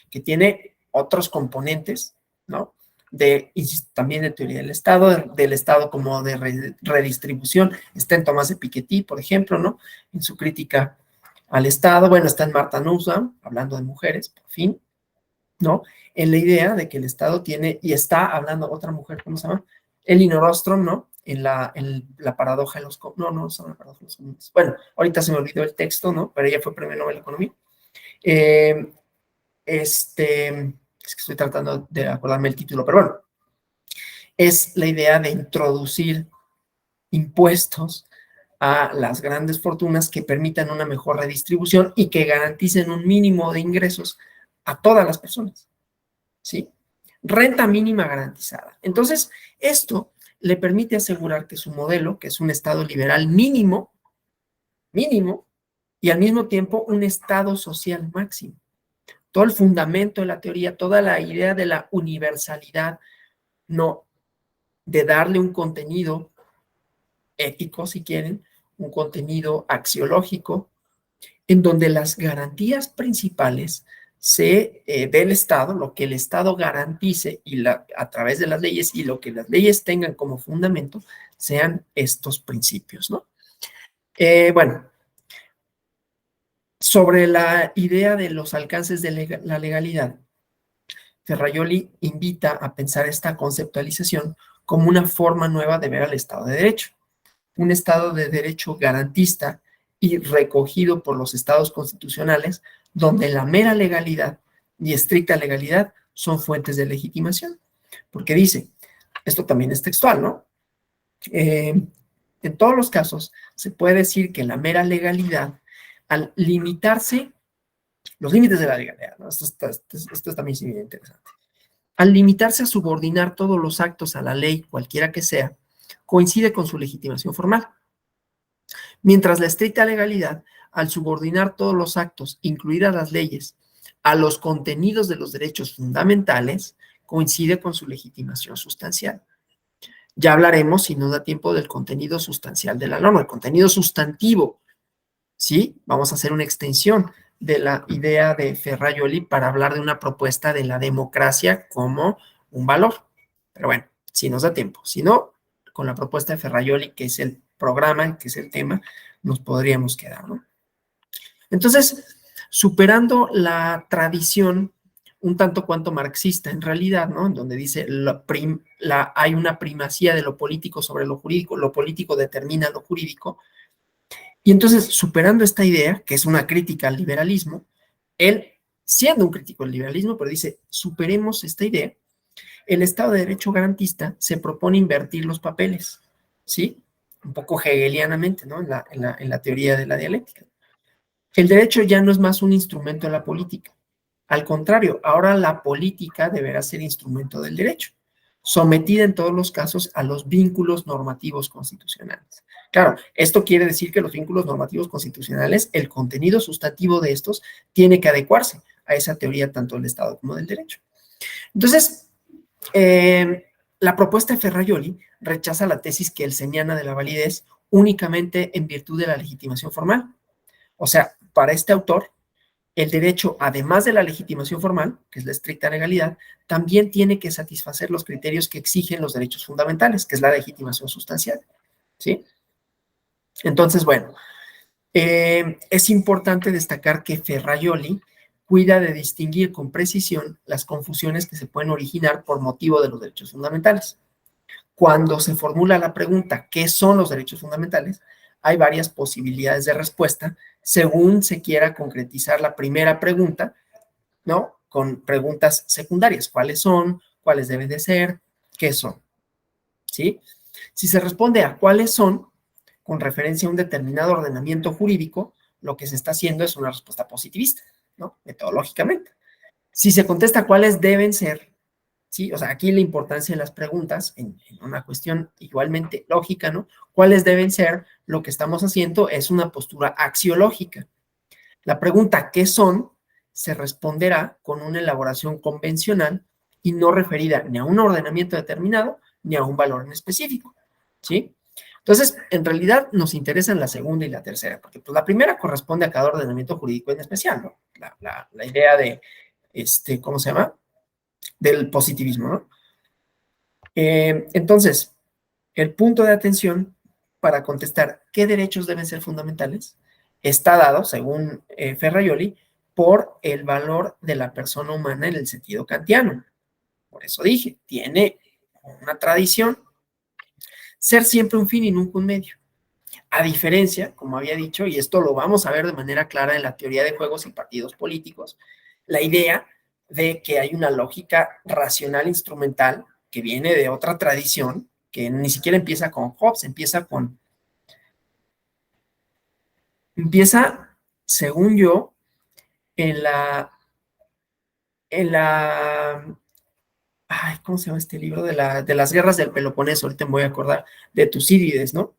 que tiene otros componentes, ¿no? Insisto, también de teoría del Estado como de redistribución. Está en Tomás de Piketty, por ejemplo, ¿no? En su crítica al Estado. Bueno, está en Martha Nussbaum, hablando de mujeres, por fin, ¿no? En la idea de que el Estado tiene, y está hablando otra mujer, ¿cómo se llama? Elinor Ostrom, ¿no? En la paradoja de los... No son la paradoja de los comunes. Bueno, ahorita se me olvidó el texto, ¿no? Pero ella fue premio Nobel de Economía. Es que estoy tratando de acordarme el título, pero bueno, es la idea de introducir impuestos a las grandes fortunas que permitan una mejor redistribución y que garanticen un mínimo de ingresos a todas las personas, ¿sí? Renta mínima garantizada. Entonces, esto le permite asegurar que su modelo, que es un Estado liberal mínimo, y al mismo tiempo un Estado social máximo. todo el fundamento de la teoría, toda la idea de la universalidad, no, de darle un contenido ético, si quieren, un contenido axiológico, en donde las garantías principales del Estado, lo que el Estado garantice a través de las leyes y lo que las leyes tengan como fundamento, sean estos principios, ¿no? Bueno, sobre la idea de los alcances de la legalidad, Ferrajoli invita a pensar esta conceptualización como una forma nueva de ver al Estado de Derecho. Un Estado de Derecho garantista y recogido por los estados constitucionales, donde la mera legalidad y estricta legalidad son fuentes de legitimación. Porque dice, esto también es textual, ¿no? En todos los casos, se puede decir que la mera legalidad, al limitarse, los límites de la legalidad, ¿no? Esto también es muy interesante. Al limitarse a subordinar todos los actos a la ley, cualquiera que sea, coincide con su legitimación formal. Mientras la estricta legalidad, al subordinar todos los actos, incluidas las leyes, a los contenidos de los derechos fundamentales, coincide con su legitimación sustancial. Ya hablaremos, si nos da tiempo, del contenido sustancial de la norma, el contenido sustantivo, ¿sí? Vamos a hacer una extensión de la idea de Ferrajoli para hablar de una propuesta de la democracia como un valor. Pero bueno, si nos da tiempo. Si no, con la propuesta de Ferrajoli, que es el programa, que es el tema, nos podríamos quedar, ¿no? Entonces, superando la tradición un tanto cuanto marxista en realidad, ¿no? En donde dice hay una primacía de lo político sobre lo político determina lo jurídico. Y entonces, superando esta idea, que es una crítica al liberalismo, él, siendo un crítico del liberalismo, pero dice, superemos esta idea, el Estado de Derecho garantista se propone invertir los papeles, ¿sí? Un poco hegelianamente, ¿no? En la teoría de la dialéctica. El derecho ya no es más un instrumento de la política. Al contrario, ahora la política deberá ser instrumento del derecho, sometida en todos los casos a los vínculos normativos constitucionales. Claro, esto quiere decir que los vínculos normativos constitucionales, el contenido sustantivo de estos, tiene que adecuarse a esa teoría tanto del Estado como del derecho. Entonces, la propuesta de Ferrajoli rechaza la tesis kelseniana de la validez únicamente en virtud de la legitimación formal. O sea, para este autor, el derecho, además de la legitimación formal, que es la estricta legalidad, también tiene que satisfacer los criterios que exigen los derechos fundamentales, que es la legitimación sustancial, ¿sí? Entonces, bueno, es importante destacar que Ferrajoli cuida de distinguir con precisión las confusiones que se pueden originar por motivo de los derechos fundamentales. Cuando se formula la pregunta, ¿qué son los derechos fundamentales?, hay varias posibilidades de respuesta según se quiera concretizar la primera pregunta, ¿no? Con preguntas secundarias. ¿Cuáles son? ¿Cuáles deben de ser? ¿Qué son? ¿Sí? Si se responde a cuáles son, con referencia a un determinado ordenamiento jurídico, lo que se está haciendo es una respuesta positivista, ¿no? Metodológicamente. Si se contesta cuáles deben ser, ¿sí? O sea, aquí la importancia de las preguntas, en una cuestión igualmente lógica, ¿no? ¿Cuáles deben ser? Lo que estamos haciendo es una postura axiológica. La pregunta ¿qué son? Se responderá con una elaboración convencional y no referida ni a un ordenamiento determinado ni a un valor en específico, ¿sí? Entonces, en realidad nos interesan la segunda y la tercera, porque pues, la primera corresponde a cada ordenamiento jurídico en especial, ¿no? La idea de, ¿cómo se llama? Del positivismo, ¿no? Entonces, el punto de atención para contestar qué derechos deben ser fundamentales está dado, según Ferrajoli, por el valor de la persona humana en el sentido kantiano. Por eso dije, tiene una tradición ser siempre un fin y nunca un medio. A diferencia, como había dicho, y esto lo vamos a ver de manera clara en la teoría de juegos y partidos políticos, la idea de que hay una lógica racional instrumental que viene de otra tradición, que ni siquiera empieza con Hobbes, empieza, según yo, en la, ay, ¿cómo se llama este libro? De las guerras del Peloponeso, ahorita me voy a acordar, de Tucídides, ¿no?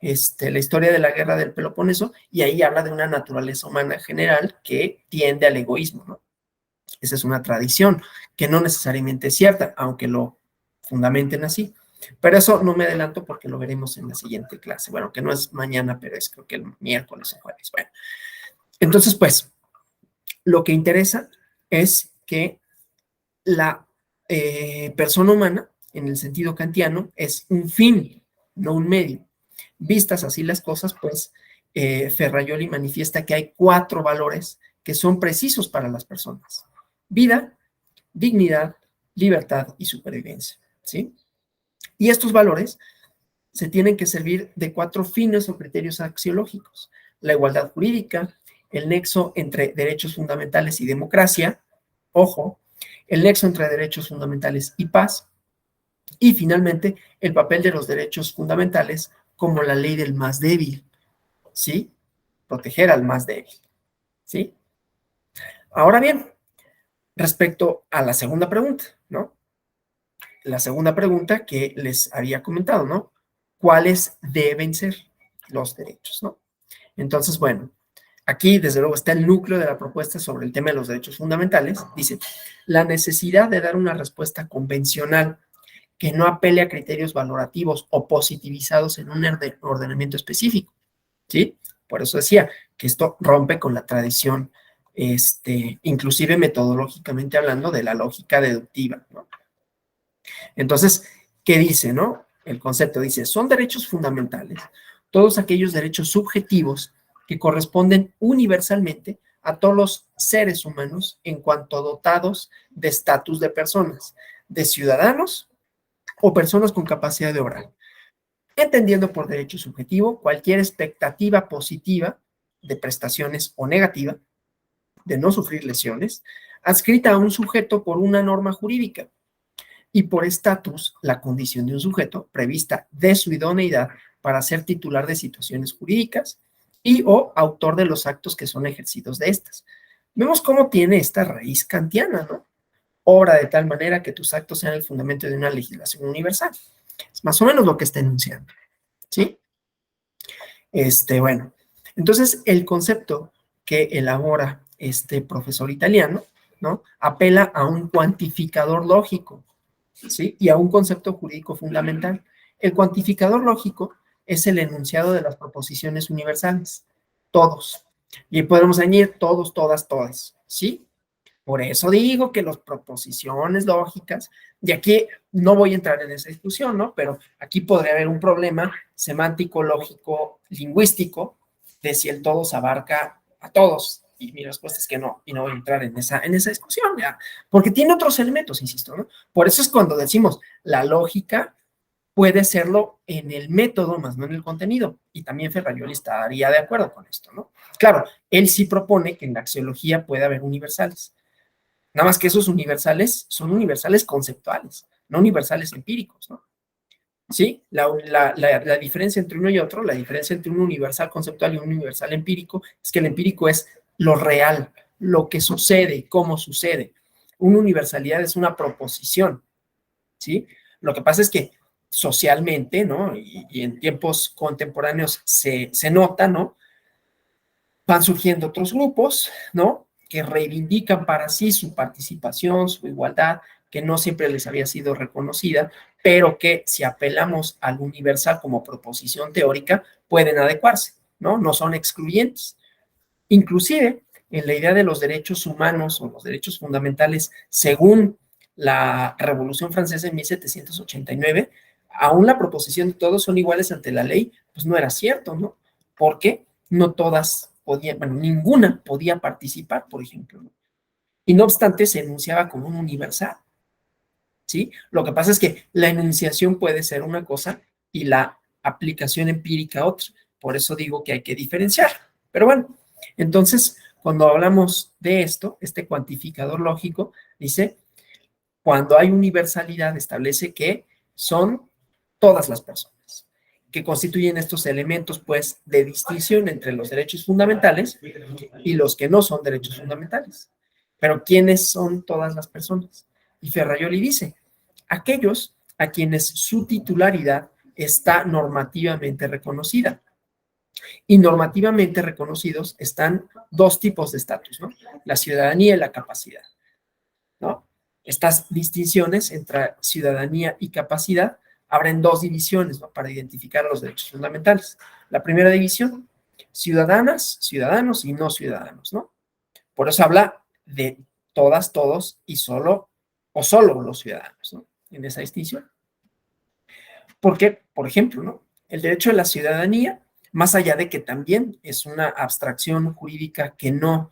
La historia de la guerra del Peloponeso, y ahí habla de una naturaleza humana general que tiende al egoísmo, ¿no? Esa es una tradición que no necesariamente es cierta, aunque lo fundamenten así. Pero eso no me adelanto porque lo veremos en la siguiente clase. Bueno, que no es mañana, pero es creo que el miércoles o jueves. Bueno, entonces, pues, lo que interesa es que la persona humana, en el sentido kantiano, es un fin, no un medio. Vistas así las cosas, pues, Ferrajoli manifiesta que hay 4 valores que son precisos para las personas: vida, dignidad, libertad y supervivencia, ¿sí? Y estos valores se tienen que servir de 4 fines o criterios axiológicos: la igualdad jurídica, el nexo entre derechos fundamentales y democracia, ojo, el nexo entre derechos fundamentales y paz, y finalmente el papel de los derechos fundamentales como la ley del más débil, ¿sí? Proteger al más débil, ¿sí? Ahora bien, respecto a la segunda pregunta, ¿no? La segunda pregunta que les había comentado, ¿no? ¿Cuáles deben ser los derechos, ¿no? Entonces, bueno, aquí desde luego está el núcleo de la propuesta sobre el tema de los derechos fundamentales. Dice, la necesidad de dar una respuesta convencional que no apele a criterios valorativos o positivizados en un ordenamiento específico, ¿sí? Por eso decía que esto rompe con la tradición, inclusive metodológicamente hablando, de la lógica deductiva, ¿no? Entonces, ¿qué dice, no? El concepto dice, son derechos fundamentales todos aquellos derechos subjetivos que corresponden universalmente a todos los seres humanos en cuanto dotados de estatus de personas, de ciudadanos o personas con capacidad de obrar, entendiendo por derecho subjetivo cualquier expectativa positiva de prestaciones o negativa, de no sufrir lesiones, adscrita a un sujeto por una norma jurídica, y por estatus la condición de un sujeto prevista de su idoneidad para ser titular de situaciones jurídicas y o autor de los actos que son ejercidos de estas. Vemos cómo tiene esta raíz kantiana, ¿no? Obra de tal manera que tus actos sean el fundamento de una legislación universal. Es más o menos lo que está enunciando, ¿sí? Bueno, entonces el concepto que elabora este profesor italiano, ¿no? Apela a un cuantificador lógico, ¿sí? Y a un concepto jurídico fundamental. El cuantificador lógico es el enunciado de las proposiciones universales, todos. Y podemos añadir todos, todas, todas, ¿sí? Por eso digo que las proposiciones lógicas, y aquí no voy a entrar en esa discusión, ¿no? Pero aquí podría haber un problema semántico, lógico, lingüístico, de si el todos abarca a todos. Y mi respuesta es que no, y no voy a entrar en esa discusión, ¿ya? Porque tiene otros elementos, insisto, ¿no? Por eso es cuando decimos la lógica puede serlo en el método, más no en el contenido. Y también Ferrajoli estaría de acuerdo con esto, ¿no? Claro, él sí propone que en la axiología puede haber universales. Nada más que esos universales son universales conceptuales, no universales empíricos, ¿no? Sí, la diferencia entre uno y otro, la diferencia entre un universal conceptual y un universal empírico, es que el empírico es lo real, lo que sucede, cómo sucede. Una universalidad es una proposición, ¿sí? Lo que pasa es que socialmente, ¿no? Y en tiempos contemporáneos se nota, ¿no? Van surgiendo otros grupos, ¿no? Que reivindican para sí su participación, su igualdad, que no siempre les había sido reconocida, pero que si apelamos al universal como proposición teórica, pueden adecuarse, ¿no? No son excluyentes. Inclusive, en la idea de los derechos humanos o los derechos fundamentales, según la Revolución Francesa en 1789, aún la proposición de todos son iguales ante la ley, pues no era cierto, ¿no? Porque no todas podían, bueno, ninguna podía participar, por ejemplo, ¿no? Y no obstante se enunciaba como un universal, ¿sí? Lo que pasa es que la enunciación puede ser una cosa y la aplicación empírica otra. Por eso digo que hay que diferenciar. Pero bueno, entonces, cuando hablamos de esto, este cuantificador lógico dice, cuando hay universalidad, establece que son todas las personas, que constituyen estos elementos, pues, de distinción entre los derechos fundamentales y los que no son derechos fundamentales. Pero, ¿quiénes son todas las personas? Y Ferrajoli dice, aquellos a quienes su titularidad está normativamente reconocida. Y normativamente reconocidos están 2 tipos de estatus, ¿no? La ciudadanía y la capacidad. Estas distinciones entre ciudadanía y capacidad abren dos divisiones, ¿no?, para identificar los derechos fundamentales. La primera división, ciudadanas, ciudadanos y no ciudadanos, ¿no? Por eso habla de todas, todos y solo o solo los ciudadanos, ¿no?, en esa distinción. Porque, por ejemplo, ¿no?, el derecho a la ciudadanía, más allá de que también es una abstracción jurídica que no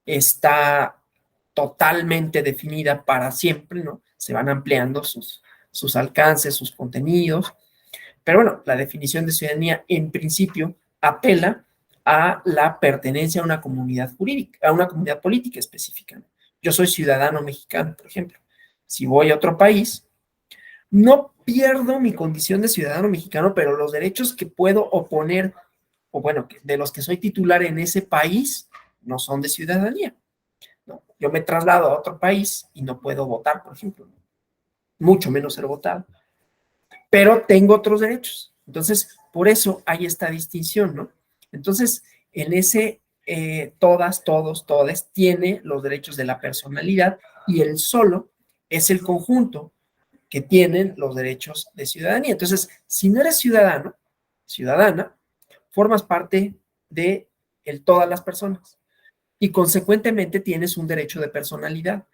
está totalmente definida para siempre, ¿no? Se van ampliando sus alcances, sus contenidos, pero bueno, la definición de ciudadanía en principio apela a la pertenencia a una comunidad jurídica, a una comunidad política específica, ¿no? Yo soy ciudadano mexicano, por ejemplo. Si voy a otro país, no pierdo mi condición de ciudadano mexicano, pero los derechos que puedo oponer, o bueno, de los que soy titular en ese país, no son de ciudadanía, ¿no? Yo me traslado a otro país y no puedo votar, por ejemplo, ¿no?, mucho menos ser votado, pero tengo otros derechos. Entonces, por eso hay esta distinción, ¿no? Entonces, en ese todas, todos, todes, tiene los derechos de la personalidad y el solo es el conjunto que tienen los derechos de ciudadanía. Entonces, si no eres ciudadano, ciudadana, formas parte de todas las personas y consecuentemente tienes un derecho de personalidad.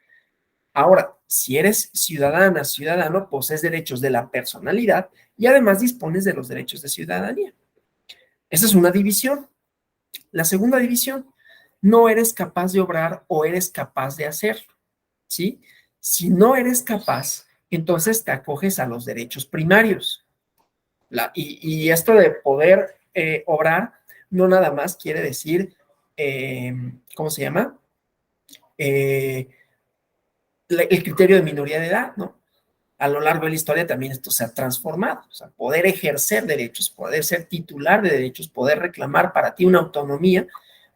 Ahora, si eres ciudadana, ciudadano, posees derechos de la personalidad y además dispones de los derechos de ciudadanía. Esa es una división. La segunda división, no eres capaz de obrar o eres capaz de hacerlo, ¿sí? Si no eres capaz, entonces te acoges a los derechos primarios. Y esto de poder obrar no nada más quiere decir, ¿cómo se llama? El criterio de minoría de edad, ¿no? A lo largo de la historia también esto se ha transformado, o sea, poder ejercer derechos, poder ser titular de derechos, poder reclamar para ti una autonomía,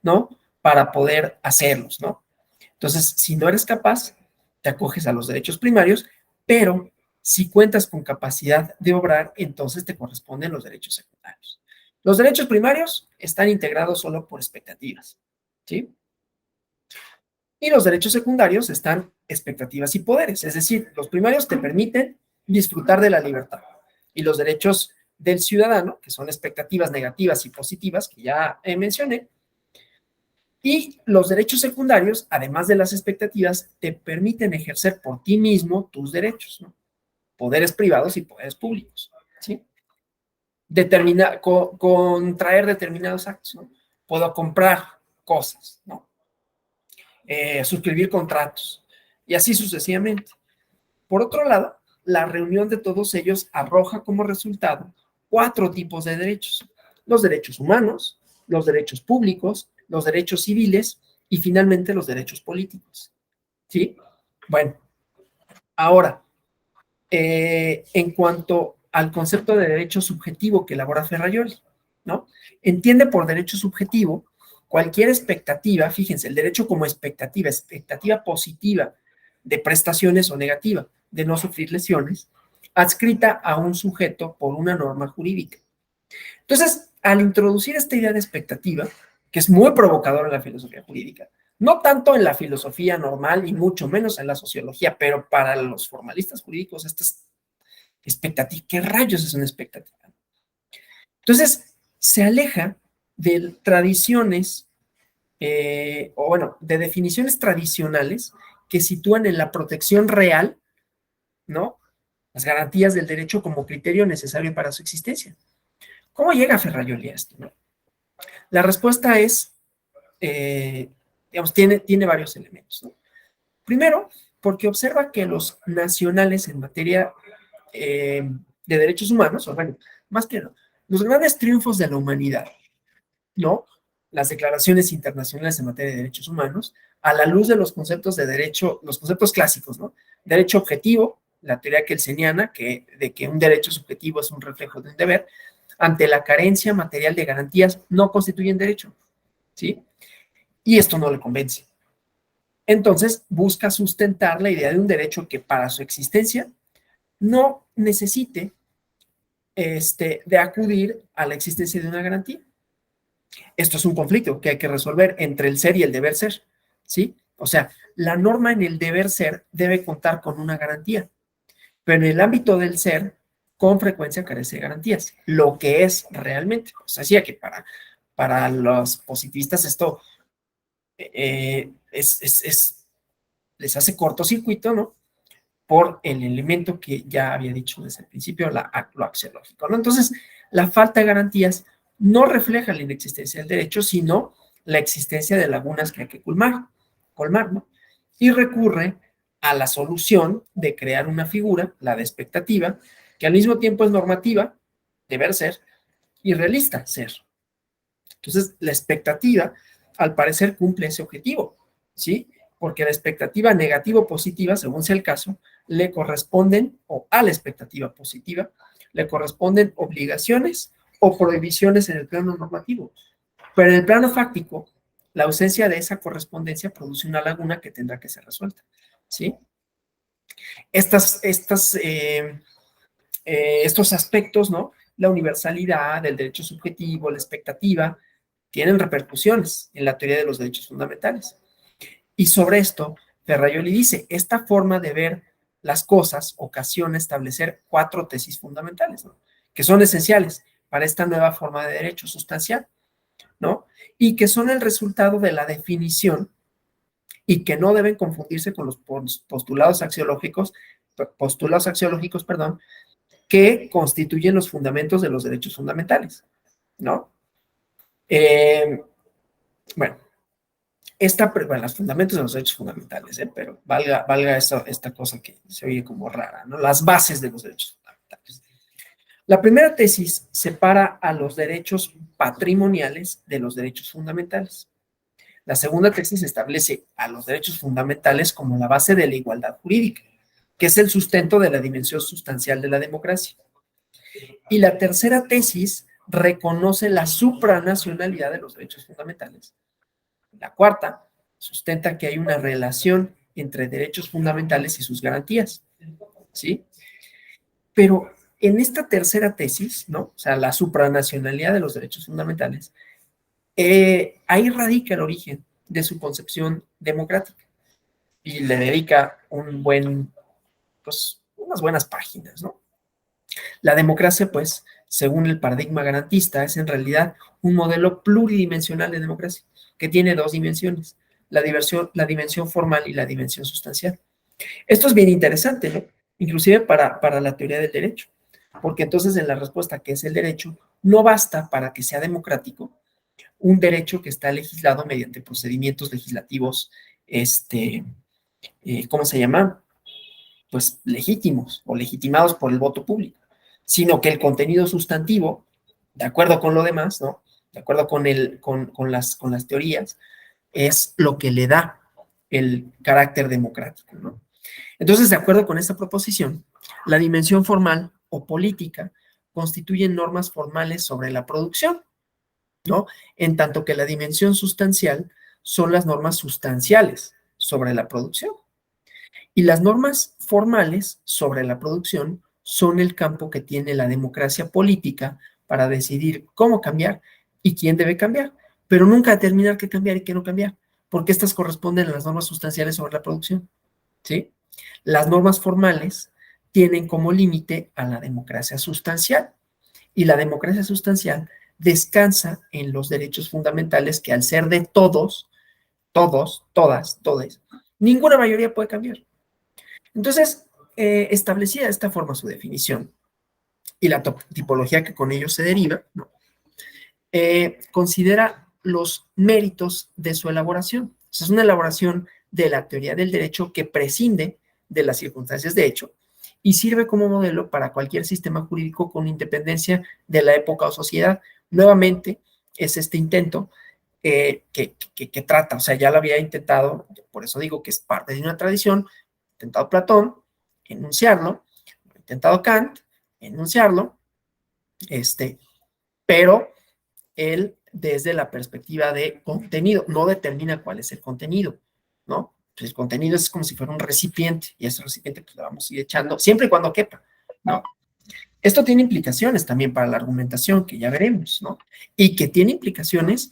¿no?, para poder hacerlos, ¿no? Entonces, si no eres capaz, te acoges a los derechos primarios, pero si cuentas con capacidad de obrar, entonces te corresponden los derechos secundarios. Los derechos primarios están integrados solo por expectativas, ¿sí? Y los derechos secundarios están expectativas y poderes, es decir, los primarios te permiten disfrutar de la libertad y los derechos del ciudadano, que son expectativas negativas y positivas, que ya mencioné, y los derechos secundarios, además de las expectativas, te permiten ejercer por ti mismo tus derechos, ¿no? Poderes privados y poderes públicos, ¿sí? Contraer determinados actos, ¿no? Puedo comprar cosas, ¿no? Suscribir contratos y así sucesivamente. Por otro lado, la reunión de todos ellos arroja como resultado 4 tipos de derechos: los derechos humanos, los derechos públicos, los derechos civiles y finalmente los derechos políticos, ¿sí? Bueno, ahora, en cuanto al concepto de derecho subjetivo que elabora Ferrajoli, ¿no? Entiende por derecho subjetivo cualquier expectativa, fíjense, el derecho como expectativa, expectativa positiva de prestaciones o negativa, de no sufrir lesiones, adscrita a un sujeto por una norma jurídica. Entonces, al introducir esta idea de expectativa, que es muy provocadora en la filosofía jurídica, no tanto en la filosofía normal y mucho menos en la sociología, pero para los formalistas jurídicos, esta es expectativa. ¿Qué rayos es una expectativa? Entonces, se aleja de tradiciones, o bueno, de definiciones tradicionales que sitúan en la protección real, ¿no?, las garantías del derecho como criterio necesario para su existencia. ¿Cómo llega Ferrajoli a esto, no? La respuesta es, digamos, tiene varios elementos, ¿no? Primero, porque observa que los nacionales en materia de derechos humanos, o bueno, más que no, los grandes triunfos de la humanidad, ¿no?, las declaraciones internacionales en materia de derechos humanos, a la luz de los conceptos de derecho, los conceptos clásicos, ¿no? Derecho objetivo, la teoría kelseniana, de que un derecho subjetivo es un reflejo de un deber, ante la carencia material de garantías, no constituyen derecho, ¿sí? Y esto no le convence. Entonces, busca sustentar la idea de un derecho que para su existencia no necesite de acudir a la existencia de una garantía. Esto es un conflicto que hay que resolver entre el ser y el deber ser, ¿sí? O sea, la norma en el deber ser debe contar con una garantía, pero en el ámbito del ser, con frecuencia carece de garantías, lo que es realmente. O sea, decía que para los positivistas esto les hace cortocircuito, ¿no? Por el elemento que ya había dicho desde el principio, lo axiológico, ¿no? Entonces, la falta de garantías no refleja la inexistencia del derecho, sino la existencia de lagunas que hay que colmar, ¿no? Y recurre a la solución de crear una figura, la de expectativa, que al mismo tiempo es normativa, deber ser, y realista, ser. Entonces, la expectativa, al parecer, cumple ese objetivo, ¿sí? Porque la expectativa negativa o positiva, según sea el caso, le corresponden, o a la expectativa positiva, le corresponden obligaciones o prohibiciones en el plano normativo. Pero en el plano fáctico, la ausencia de esa correspondencia produce una laguna que tendrá que ser resuelta, ¿sí? Estos aspectos, ¿no? La universalidad, el derecho subjetivo, la expectativa, tienen repercusiones en la teoría de los derechos fundamentales. Y sobre esto, Ferraioli dice, esta forma de ver las cosas ocasiona establecer 4 tesis fundamentales, ¿no? Que son esenciales para esta nueva forma de derecho sustancial, ¿no? Y que son el resultado de la definición y que no deben confundirse con los postulados axiológicos, perdón, que constituyen los fundamentos de los derechos fundamentales, ¿no? Bueno, los fundamentos de los derechos fundamentales, pero valga esta cosa que se oye como rara, ¿no? Las bases de los derechos fundamentales. La primera tesis separa a los derechos patrimoniales de los derechos fundamentales. La segunda tesis establece a los derechos fundamentales como la base de la igualdad jurídica, que es el sustento de la dimensión sustancial de la democracia. Y la tercera tesis reconoce la supranacionalidad de los derechos fundamentales. La cuarta sustenta que hay una relación entre derechos fundamentales y sus garantías, ¿sí? Pero en esta tercera tesis, ¿no? O sea, la supranacionalidad de los derechos fundamentales, ahí radica el origen de su concepción democrática y le dedica pues, unas buenas páginas, ¿no? La democracia, pues, según el paradigma garantista, es en realidad un modelo pluridimensional de democracia que tiene 2 dimensiones, la dimensión formal y la dimensión sustancial. Esto es bien interesante, ¿no? Inclusive para la teoría del derecho, porque entonces en la respuesta que es el derecho, no basta para que sea democrático un derecho que está legislado mediante procedimientos legislativos, ¿cómo se llama? Pues legítimos o legitimados por el voto público, sino que el contenido sustantivo, de acuerdo con lo demás, ¿no? De acuerdo con las teorías, es lo que le da el carácter democrático, ¿no? Entonces, de acuerdo con esta proposición, la dimensión formal o política constituyen normas formales sobre la producción, ¿no? En tanto que la dimensión sustancial son las normas sustanciales sobre la producción. Y las normas formales sobre la producción son el campo que tiene la democracia política para decidir cómo cambiar y quién debe cambiar, pero nunca determinar qué cambiar y qué no cambiar, porque estas corresponden a las normas sustanciales sobre la producción, ¿sí? Las normas formales tienen como límite a la democracia sustancial, y la democracia sustancial descansa en los derechos fundamentales que, al ser de todos, todas, ninguna mayoría puede cambiar. Entonces, establecida de esta forma su definición y la tipología que con ello se deriva, ¿no? Considera los méritos de su elaboración. O sea, es una elaboración de la teoría del derecho que prescinde de las circunstancias de hecho y sirve como modelo para cualquier sistema jurídico con independencia de la época o sociedad. Nuevamente, es este intento que trata, o sea, ya lo había intentado, por eso digo que es parte de una tradición, intentado Platón, enunciarlo, intentado Kant, enunciarlo, pero él desde la perspectiva de contenido, no determina cuál es el contenido, ¿no? Pues el contenido es como si fuera un recipiente, y ese recipiente pues le vamos a ir echando, siempre y cuando quepa, ¿no? Esto tiene implicaciones también para la argumentación, que ya veremos, ¿no? Y que tiene implicaciones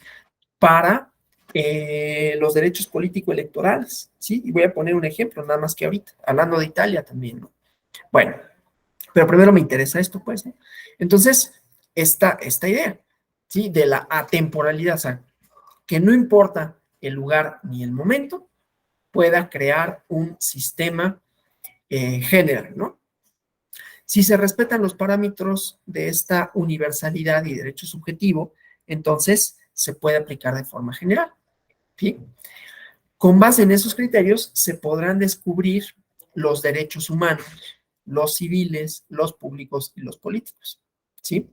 para los derechos político-electorales, ¿sí? Y voy a poner un ejemplo, nada más que ahorita, hablando de Italia también, ¿no? Bueno, pero primero me interesa esto, pues, ¿no? Entonces, esta idea, ¿sí? De la atemporalidad, o sea, que no importa el lugar ni el momento, pueda crear un sistema general, ¿no? Si se respetan los parámetros de esta universalidad y derecho subjetivo, entonces se puede aplicar de forma general, ¿sí? Con base en esos criterios se podrán descubrir los derechos humanos, los civiles, los públicos y los políticos, ¿sí?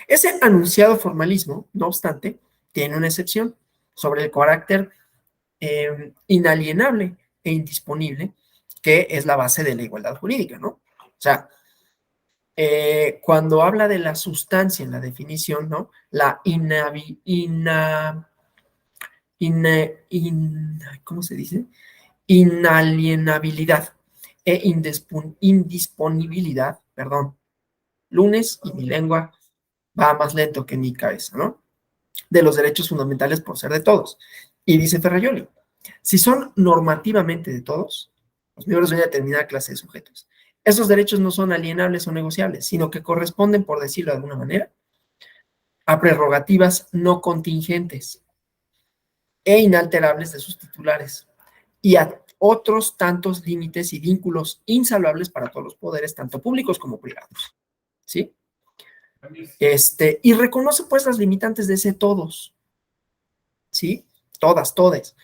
Ese anunciado formalismo, no obstante, tiene una excepción sobre el carácter inalienable e indisponible, que es la base de la igualdad jurídica, ¿no? O sea, cuando habla de la sustancia en la definición, ¿no? La ¿cómo se dice? Inalienabilidad e indisponibilidad, perdón, lunes y mi lengua va más lento que mi cabeza, ¿no? De los derechos fundamentales por ser de todos. Y dice Ferrajoli, si son normativamente de todos, los miembros de una determinada clase de sujetos, esos derechos no son alienables o negociables, sino que corresponden, por decirlo de alguna manera, a prerrogativas no contingentes e inalterables de sus titulares y a otros tantos límites y vínculos insalvables para todos los poderes, tanto públicos como privados, ¿sí? Y reconoce pues las limitantes de ese todos, ¿sí? Todas, todes.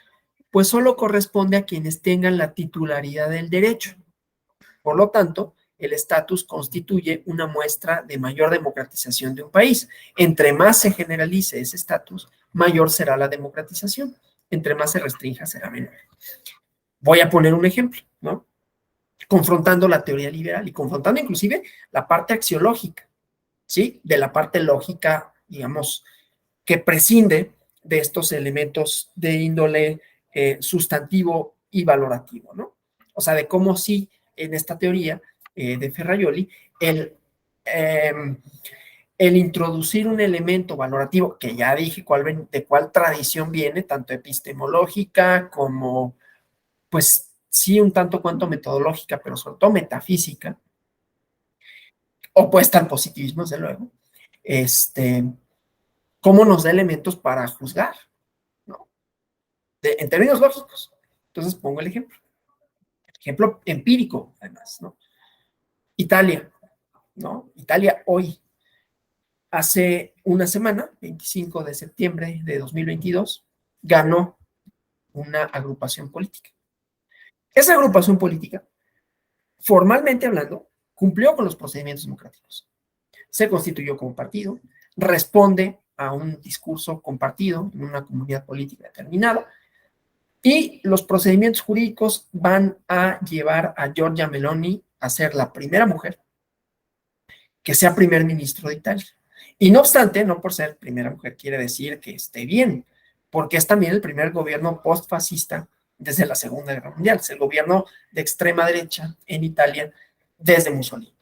Pues solo corresponde a quienes tengan la titularidad del derecho. Por lo tanto, el estatus constituye una muestra de mayor democratización de un país. Entre más se generalice ese estatus, mayor será la democratización. Entre más se restrinja, será menor. Voy a poner un ejemplo, ¿no? Confrontando la teoría liberal y confrontando inclusive la parte axiológica, ¿sí? De la parte lógica, digamos, que prescinde de estos elementos de índole sustantivo y valorativo, ¿no? O sea, de cómo sí, en esta teoría de Ferrajoli, eh, el introducir un elemento valorativo, que ya dije de cuál tradición viene, tanto epistemológica como, pues sí, un tanto cuanto metodológica, pero sobre todo metafísica, opuesta al positivismo, desde luego, cómo nos da elementos para juzgar, ¿no? En términos lógicos. Entonces pongo el ejemplo empírico, además, ¿no? Italia, ¿no? Italia hoy, hace una semana, 25 de septiembre de 2022, ganó una agrupación política. Esa agrupación política, formalmente hablando, cumplió con los procedimientos democráticos. Se constituyó como partido, responde a un discurso compartido en una comunidad política determinada, y los procedimientos jurídicos van a llevar a Giorgia Meloni a ser la primera mujer que sea primer ministro de Italia. Y no obstante, no por ser primera mujer quiere decir que esté bien, porque es también el primer gobierno post-fascista desde la Segunda Guerra Mundial. Es el gobierno de extrema derecha en Italia desde Mussolini.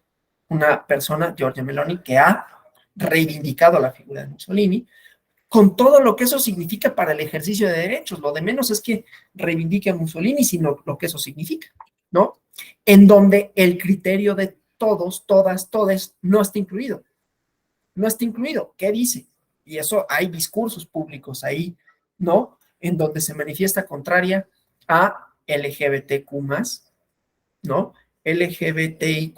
Una persona, Giorgia Meloni, que ha reivindicado la figura de Mussolini, con todo lo que eso significa para el ejercicio de derechos. Lo de menos es que reivindique a Mussolini, sino lo que eso significa, ¿no? En donde el criterio de todos, todas, todes, no está incluido. No está incluido. ¿Qué dice? Y eso hay discursos públicos ahí, ¿no? En donde se manifiesta contraria a LGBTQ+, ¿no? LGBTIQ+,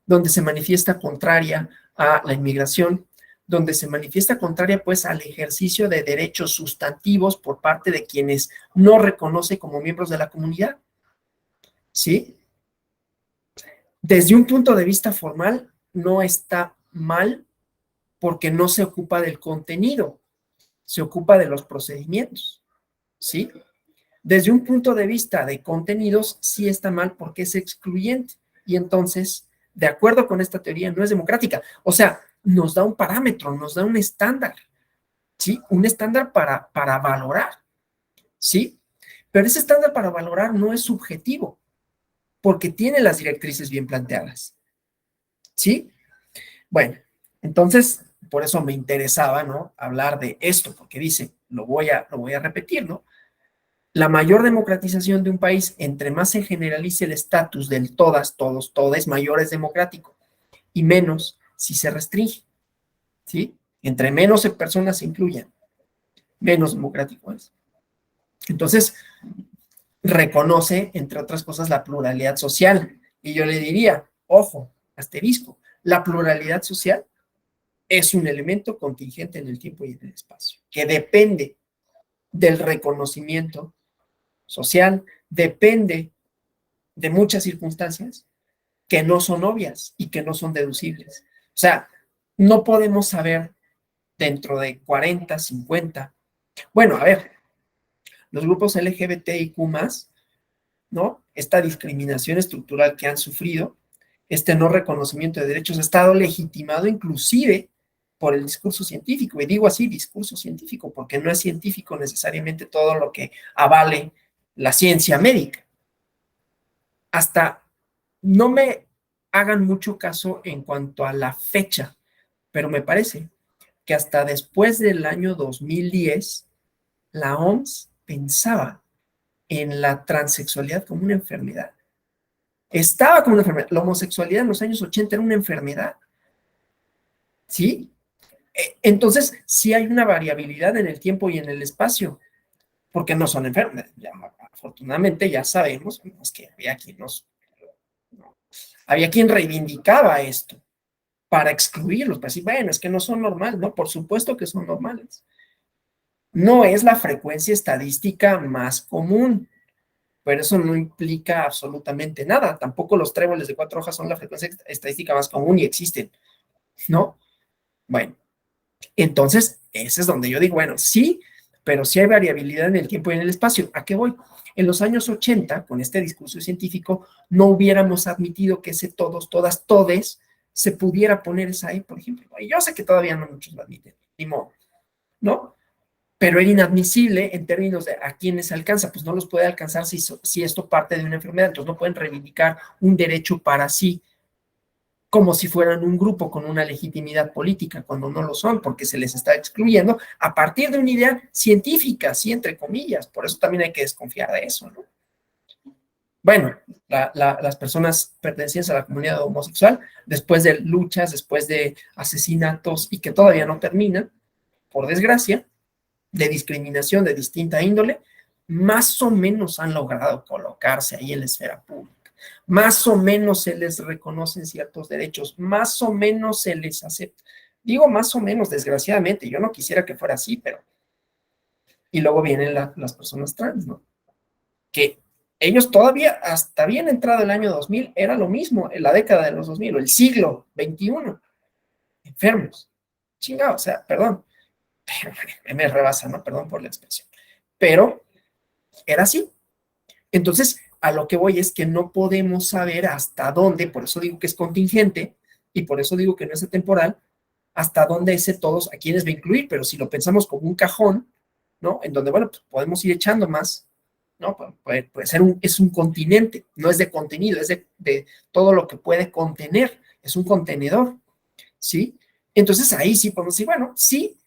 donde se manifiesta contraria a la inmigración, donde se manifiesta contraria pues al ejercicio de derechos sustantivos por parte de quienes no reconoce como miembros de la comunidad, ¿sí? Desde un punto de vista formal, no está mal porque no se ocupa del contenido, se ocupa de los procedimientos, ¿sí? Desde un punto de vista de contenidos, sí está mal porque es excluyente y entonces, de acuerdo con esta teoría, no es democrática. O sea, nos da un parámetro, nos da un estándar, ¿sí? Un estándar para valorar, ¿sí? Pero ese estándar para valorar no es subjetivo porque tiene las directrices bien planteadas, ¿sí? Bueno, entonces, por eso me interesaba, ¿no? Hablar de esto, porque dice, lo voy a repetir, ¿no? La mayor democratización de un país, entre más se generalice el estatus del todas, todos, todes, mayor es democrático, y menos si se restringe, ¿sí? Entre menos personas se incluyan, menos democrático es. Entonces, reconoce, entre otras cosas, la pluralidad social. Y yo le diría, ojo, asterisco, la pluralidad social es un elemento contingente en el tiempo y en el espacio, que depende del reconocimiento social, depende de muchas circunstancias que no son obvias y que no son deducibles. O sea, no podemos saber dentro de 40, 50. Bueno, a ver, los grupos LGBTIQ+, ¿no? Esta discriminación estructural que han sufrido, este no reconocimiento de derechos, ha estado legitimado inclusive por el discurso científico, y digo así, discurso científico, porque no es científico necesariamente todo lo que avale la ciencia médica. Hasta no me hagan mucho caso en cuanto a la fecha, pero me parece que hasta después del año 2010, la OMS pensaba en la transexualidad como una enfermedad. Estaba como una enfermedad. La homosexualidad en los años 80 era una enfermedad, ¿sí? Entonces, sí hay una variabilidad en el tiempo y en el espacio, porque no son enfermedades. Ya, afortunadamente ya sabemos pues, que había quien reivindicaba esto para excluirlos, para decir, bueno, es que no son normales, ¿no? Por supuesto que son normales. No es la frecuencia estadística más común, pero eso no implica absolutamente nada. Tampoco los tréboles de 4 hojas son la frecuencia estadística más común y existen, ¿no? Bueno, entonces, ese es donde yo digo, bueno, sí, pero sí hay variabilidad en el tiempo y en el espacio. ¿A qué voy? En los años 80, con este discurso científico, no hubiéramos admitido que ese todos, todas, todes se pudiera poner esa E, por ejemplo. Y yo sé que todavía no muchos lo admiten, ni modo, ¿no? Pero era inadmisible en términos de a quiénes alcanza, pues no los puede alcanzar si esto parte de una enfermedad, entonces no pueden reivindicar un derecho para sí como si fueran un grupo con una legitimidad política, cuando no lo son, porque se les está excluyendo a partir de una idea científica, sí, entre comillas. Por eso también hay que desconfiar de eso, ¿no? Bueno, las personas pertenecientes a la comunidad homosexual, después de luchas, después de asesinatos y que todavía no terminan, por desgracia, de discriminación de distinta índole, más o menos han logrado colocarse ahí en la esfera pública. Más o menos se les reconocen ciertos derechos, más o menos se les acepta. Digo más o menos, desgraciadamente, yo no quisiera que fuera así, pero... Y luego vienen las personas trans, ¿no? Que ellos todavía, hasta bien entrado el año 2000, era lo mismo, en la década de los 2000, o el siglo XXI, enfermos. Chingado, o sea, perdón, me rebasa, ¿no? Perdón por la expresión. Pero era así. Entonces, a lo que voy es que no podemos saber hasta dónde, por eso digo que es contingente y por eso digo que no es atemporal, hasta dónde ese todos, a quiénes va a incluir, pero si lo pensamos como un cajón, ¿no? En donde, bueno, pues podemos ir echando más, ¿no? Puede ser es un continente, no es de contenido, es de todo lo que puede contener, es un contenedor, ¿sí? Entonces ahí sí podemos decir, bueno, sí,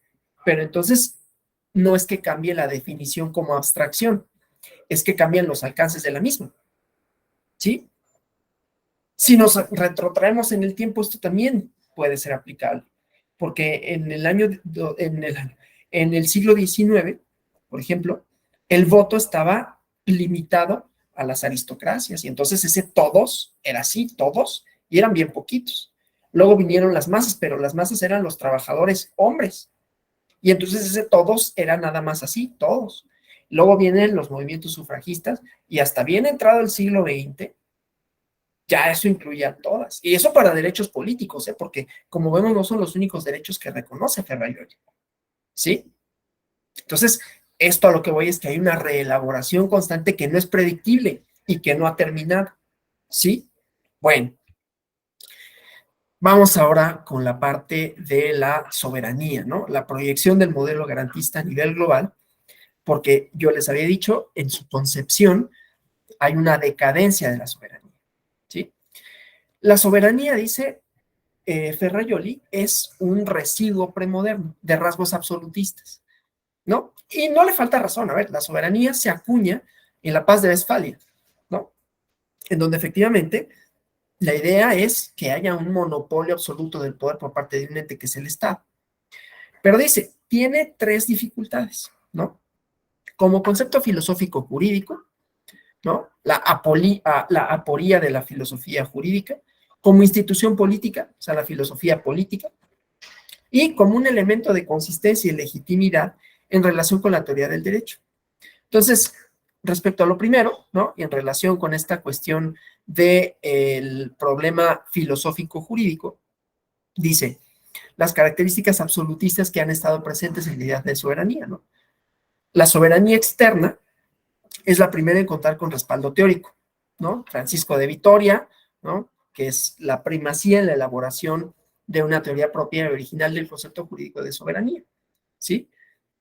pero entonces no es que cambie la definición como abstracción, es que cambian los alcances de la misma, ¿sí? Si nos retrotraemos en el tiempo, esto también puede ser aplicable, porque en el siglo XIX, por ejemplo, el voto estaba limitado a las aristocracias, y entonces ese todos era así, todos, y eran bien poquitos. Luego vinieron las masas, pero las masas eran los trabajadores hombres, y entonces ese todos era nada más así, todos. Luego vienen los movimientos sufragistas, y hasta bien entrado el siglo XX, ya eso incluye a todas. Y eso para derechos políticos, ¿eh? Porque como vemos no son los únicos derechos que reconoce Ferrayoli, ¿sí? Entonces, esto a lo que voy es que hay una reelaboración constante que no es predictible y que no ha terminado, ¿sí? Bueno, vamos ahora con la parte de la soberanía, ¿no? La proyección del modelo garantista a nivel global, porque yo les había dicho, en su concepción hay una decadencia de la soberanía, ¿sí? La soberanía, dice Ferrayoli, es un residuo premoderno de rasgos absolutistas. ¿no? Y no le falta razón, a ver, la soberanía se acuña en la Paz de Westfalia, ¿no? En donde efectivamente la idea es que haya un monopolio absoluto del poder por parte de un ente que es el Estado. Pero dice, tiene tres dificultades, ¿no? Como concepto filosófico jurídico, ¿no? La aporía de la filosofía jurídica, como institución política, o sea, la filosofía política, y como un elemento de consistencia y legitimidad en relación con la teoría del derecho. Entonces, respecto a lo primero, ¿no? Y en relación con esta cuestión del problema filosófico jurídico, dice, las características absolutistas que han estado presentes en la idea de soberanía, ¿no? La soberanía externa es la primera en contar con respaldo teórico, ¿no? Francisco de Vitoria, ¿no? Que es la primacía en la elaboración de una teoría propia y original del concepto jurídico de soberanía, ¿sí?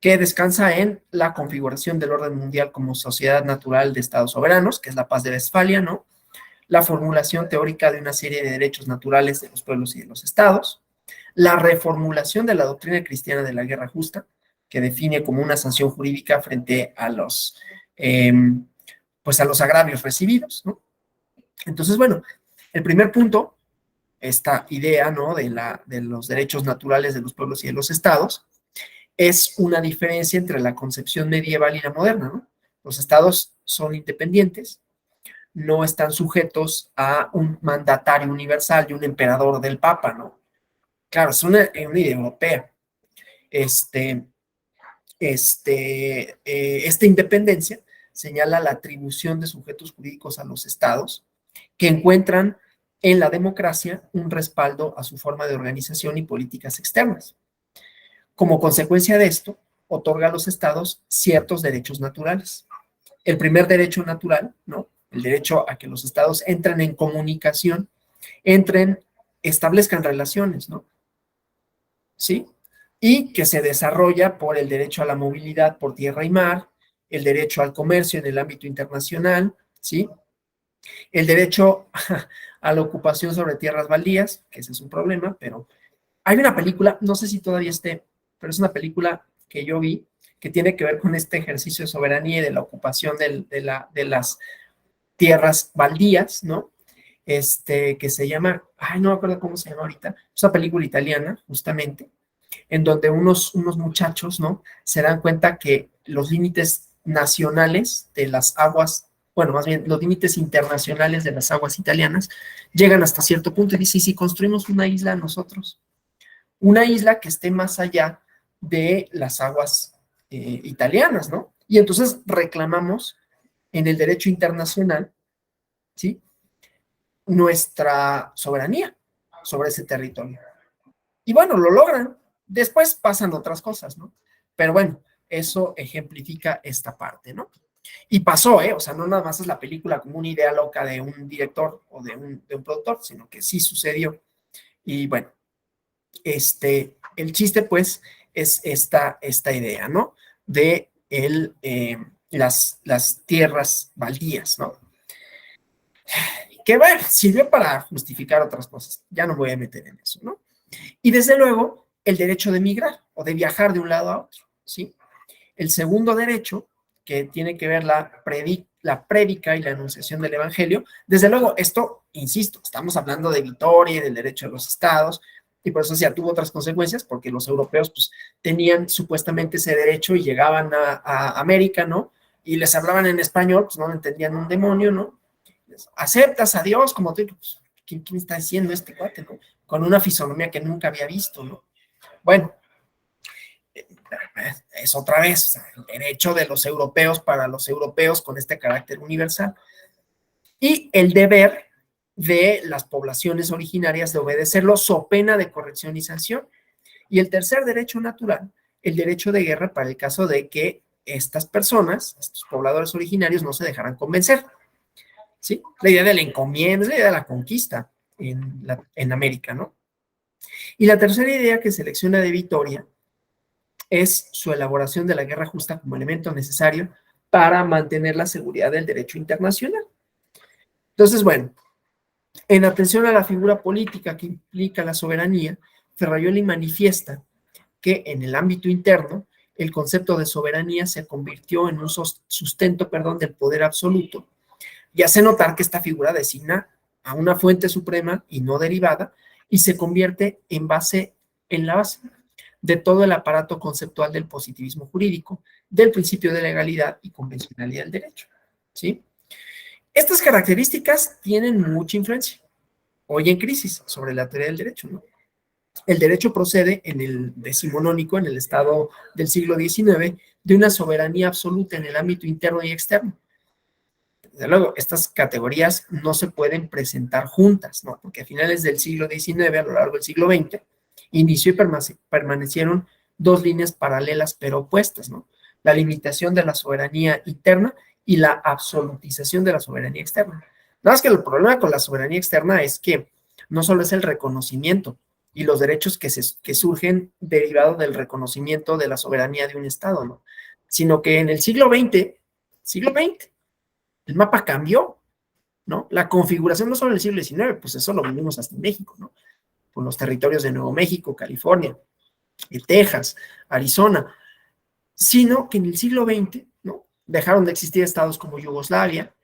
Que descansa en la configuración del orden mundial como sociedad natural de estados soberanos, que es la Paz de Westfalia, ¿no? La formulación teórica de una serie de derechos naturales de los pueblos y de los estados, la reformulación de la doctrina cristiana de la guerra justa, que define como una sanción jurídica frente a los, pues a los agravios recibidos, ¿no? Entonces, bueno, el primer punto, esta idea, ¿no? De los derechos naturales de los pueblos y de los estados, es una diferencia entre la concepción medieval y la moderna, ¿no? Los estados son independientes, no están sujetos a un mandatario universal y un emperador del papa, ¿no? Claro, es una idea europea. Este, esta independencia señala la atribución de sujetos jurídicos a los estados que encuentran en la democracia un respaldo a su forma de organización y políticas externas. Como consecuencia de esto, otorga a los estados ciertos derechos naturales. El primer derecho natural, ¿no? El derecho a que los estados entren en comunicación, establezcan relaciones, ¿no? ¿Sí? Y que se desarrolla por el derecho a la movilidad por tierra y mar, el derecho al comercio en el ámbito internacional, ¿sí? El derecho a la ocupación sobre tierras baldías, que ese es un problema, pero hay una película, no sé si todavía esté, pero es una película que yo vi que tiene que ver con este ejercicio de soberanía y de la ocupación de las tierras baldías, ¿no? Que se llama, ay, no me acuerdo cómo se llama ahorita, es una película italiana, justamente, en donde unos muchachos, ¿no? Se dan cuenta que los límites nacionales de las aguas, bueno, más bien los límites internacionales de las aguas italianas, llegan hasta cierto punto y dicen, si construimos una isla nosotros, una isla que esté más allá de las aguas italianas, ¿no? Y entonces reclamamos en el derecho internacional, ¿sí? Nuestra soberanía sobre ese territorio. Y bueno, lo logran. Después pasan otras cosas, ¿no? Pero bueno, eso ejemplifica esta parte, ¿no? Y pasó, ¿eh? O sea, no nada más es la película como una idea loca de un director o de un productor, sino que sí sucedió. Y bueno, el chiste, pues, es esta idea, ¿no? De las tierras baldías, ¿no? Que bueno, sirvió para justificar otras cosas. Ya no voy a meter en eso, ¿no? Y desde luego, el derecho de migrar o de viajar de un lado a otro, ¿sí? El segundo derecho, que tiene que ver la prédica y la anunciación del evangelio, desde luego, esto, insisto, estamos hablando de Vitoria y del derecho de los estados, y por eso ya tuvo otras consecuencias, porque los europeos, pues, tenían supuestamente ese derecho y llegaban a América, ¿no? Y les hablaban en español, pues no entendían un demonio, ¿no? Aceptas a Dios como tú, pues, ¿quién está diciendo este cuate, no? Con una fisonomía que nunca había visto, ¿no? Bueno, es otra vez, o sea, el derecho de los europeos para los europeos con este carácter universal. Y el deber de las poblaciones originarias de obedecerlo so pena de corrección y sanción. Y el tercer derecho natural, el derecho de guerra para el caso de que estas personas, estos pobladores originarios, no se dejaran convencer. ¿Sí? La idea de la encomienda, la idea de la conquista en América, ¿no? Y la tercera idea que selecciona de Vitoria es su elaboración de la guerra justa como elemento necesario para mantener la seguridad del derecho internacional. Entonces, bueno, en atención a la figura política que implica la soberanía, Ferraioli manifiesta que en el ámbito interno el concepto de soberanía se convirtió en un sustento, del poder absoluto, y hace notar que esta figura designa a una fuente suprema y no derivada, y se convierte en la base de todo el aparato conceptual del positivismo jurídico, del principio de legalidad y convencionalidad del derecho, ¿sí? Estas características tienen mucha influencia hoy en crisis sobre la teoría del derecho, ¿no? El derecho procede en el decimonónico, en el estado del siglo XIX, de una soberanía absoluta en el ámbito interno y externo. Desde luego, estas categorías no se pueden presentar juntas, ¿no? Porque a finales del siglo XIX, a lo largo del siglo XX, inició y permanecieron dos líneas paralelas pero opuestas, ¿no? La limitación de la soberanía interna y la absolutización de la soberanía externa. Nada más que el problema con la soberanía externa es que no solo es el reconocimiento y los derechos que surgen derivados del reconocimiento de la soberanía de un Estado, ¿no? Sino que en el siglo XX, el mapa cambió, ¿no? La configuración no solo en el siglo XIX, pues eso lo vivimos hasta en México, ¿no? Con los territorios de Nuevo México, California, Texas, Arizona, sino que en el siglo XX, ¿no? Dejaron de existir estados como Yugoslavia,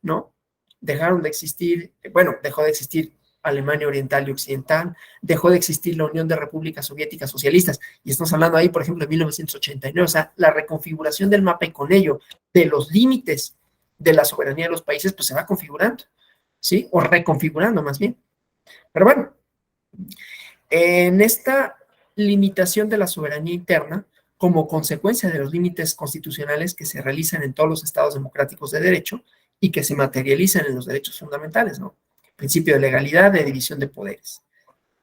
¿no? Dejaron de existir, bueno, dejó de existir Alemania Oriental y Occidental, dejó de existir la Unión de Repúblicas Soviéticas Socialistas, y estamos hablando ahí, por ejemplo, de 1989, o sea, la reconfiguración del mapa y con ello de los límites de la soberanía de los países, pues se va configurando, ¿sí? O reconfigurando más bien. Pero bueno, en esta limitación de la soberanía interna, como consecuencia de los límites constitucionales que se realizan en todos los estados democráticos de derecho y que se materializan en los derechos fundamentales, ¿no? Principio de legalidad, de división de poderes.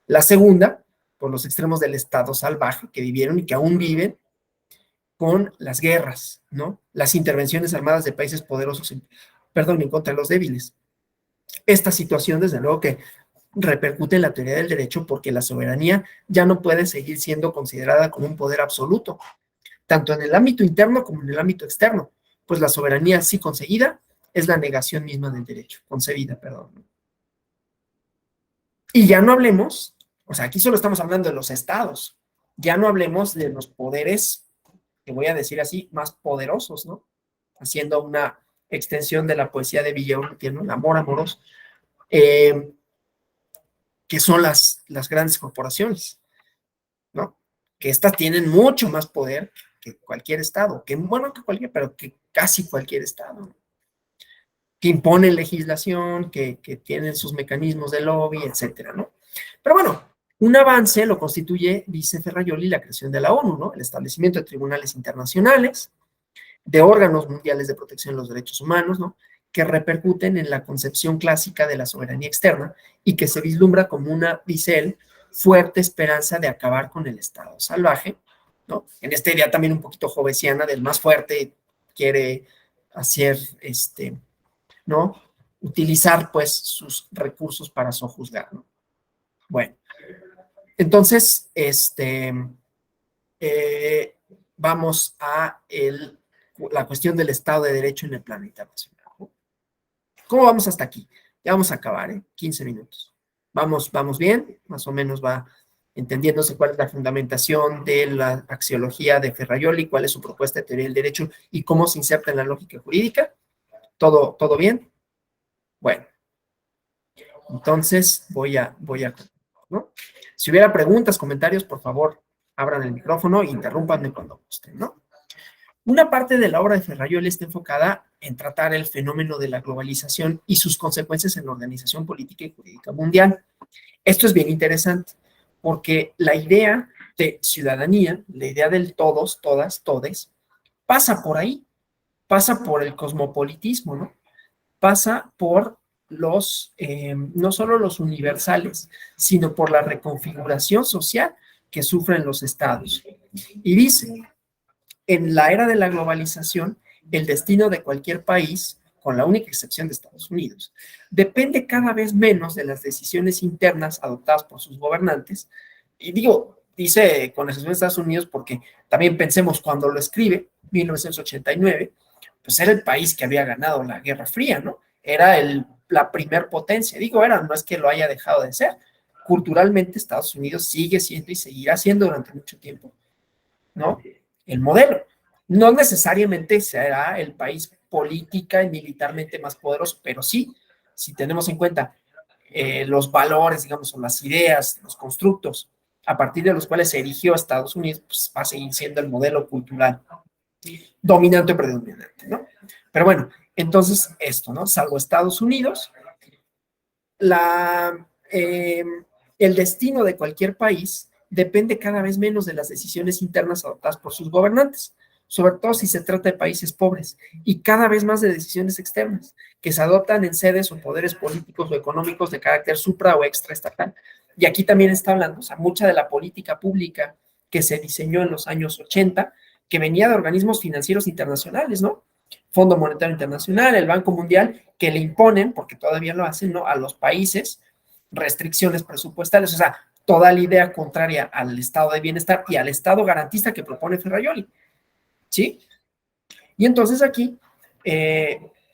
La segunda, por los extremos del estado salvaje que vivieron y que aún viven con las guerras, ¿no? Las intervenciones armadas de países poderosos, en contra de los débiles. Esta situación, desde luego, que repercute en la teoría del derecho porque la soberanía ya no puede seguir siendo considerada como un poder absoluto, tanto en el ámbito interno como en el ámbito externo, pues la soberanía así conseguida es la negación misma del derecho, concebida, perdón. Y ya no hablemos, o sea, aquí solo estamos hablando de los estados, ya no hablemos de los poderes, que voy a decir así, más poderosos, ¿no? Haciendo una extensión de la poesía de Villaurrutia, ¿no? El amor amoroso, que son las grandes corporaciones, ¿no? Que estas tienen mucho más poder que cualquier estado, que bueno, que cualquier, pero que casi cualquier estado, ¿no? Que imponen legislación, que tienen sus mecanismos de lobby, etcétera, ¿no? Pero bueno, un avance lo constituye, dice Ferrajoli, la creación de la ONU, ¿no? El establecimiento de tribunales internacionales, de órganos mundiales de protección de los derechos humanos, ¿no? Que repercuten en la concepción clásica de la soberanía externa y que se vislumbra como una, dice él, fuerte esperanza de acabar con el estado salvaje, ¿no? En esta idea también un poquito jovesiana del más fuerte quiere hacer, ¿no? Utilizar, pues, sus recursos para sojuzgar, ¿no? Bueno, entonces, vamos a la cuestión del Estado de Derecho en el plano internacional. ¿Cómo vamos hasta aquí? Ya vamos a acabar, ¿eh? 15 minutos. Vamos bien, más o menos va entendiéndose cuál es la fundamentación de la axiología de Ferrajoli, cuál es su propuesta de teoría del derecho y cómo se inserta en la lógica jurídica. ¿Todo bien? Bueno, entonces voy a ¿no? Si hubiera preguntas, comentarios, por favor, abran el micrófono e interrúmpanme cuando gusten, ¿no? Una parte de la obra de Ferrajoli está enfocada en tratar el fenómeno de la globalización y sus consecuencias en la organización política y jurídica mundial. Esto es bien interesante, porque la idea de ciudadanía, la idea del todos, todas, todes, pasa por ahí, pasa por el cosmopolitismo, ¿no? Pasa por no solo los universales, sino por la reconfiguración social que sufren los estados. Y dice, en la era de la globalización, el destino de cualquier país, con la única excepción de Estados Unidos, depende cada vez menos de las decisiones internas adoptadas por sus gobernantes. Y digo, dice con excepción de Estados Unidos porque también pensemos cuando lo escribe, 1989, pues era el país que había ganado la Guerra Fría, ¿no? Era la primer potencia. Digo, no es que lo haya dejado de ser. Culturalmente Estados Unidos sigue siendo y seguirá siendo durante mucho tiempo, ¿no? el modelo. No necesariamente será el país política y militarmente más poderoso, pero sí, si tenemos en cuenta los valores, digamos, o las ideas, los constructos a partir de los cuales se erigió Estados Unidos, pues va a seguir siendo el modelo cultural dominante o predominante, ¿no? Pero bueno, entonces esto, ¿no? Salvo Estados Unidos, la, eh, el destino de cualquier país depende cada vez menos de las decisiones internas adoptadas por sus gobernantes, sobre todo si se trata de países pobres, y cada vez más de decisiones externas, que se adoptan en sedes o poderes políticos o económicos de carácter supra o extraestatal. Y aquí también está hablando, o sea, mucha de la política pública que se diseñó en los años 80, que venía de organismos financieros internacionales, ¿no? Fondo Monetario Internacional, el Banco Mundial, que le imponen, porque todavía lo hacen, ¿no? A los países restricciones presupuestales, o sea, toda la idea contraria al estado de bienestar y al estado garantista que propone Ferrajoli, ¿sí? Y entonces aquí,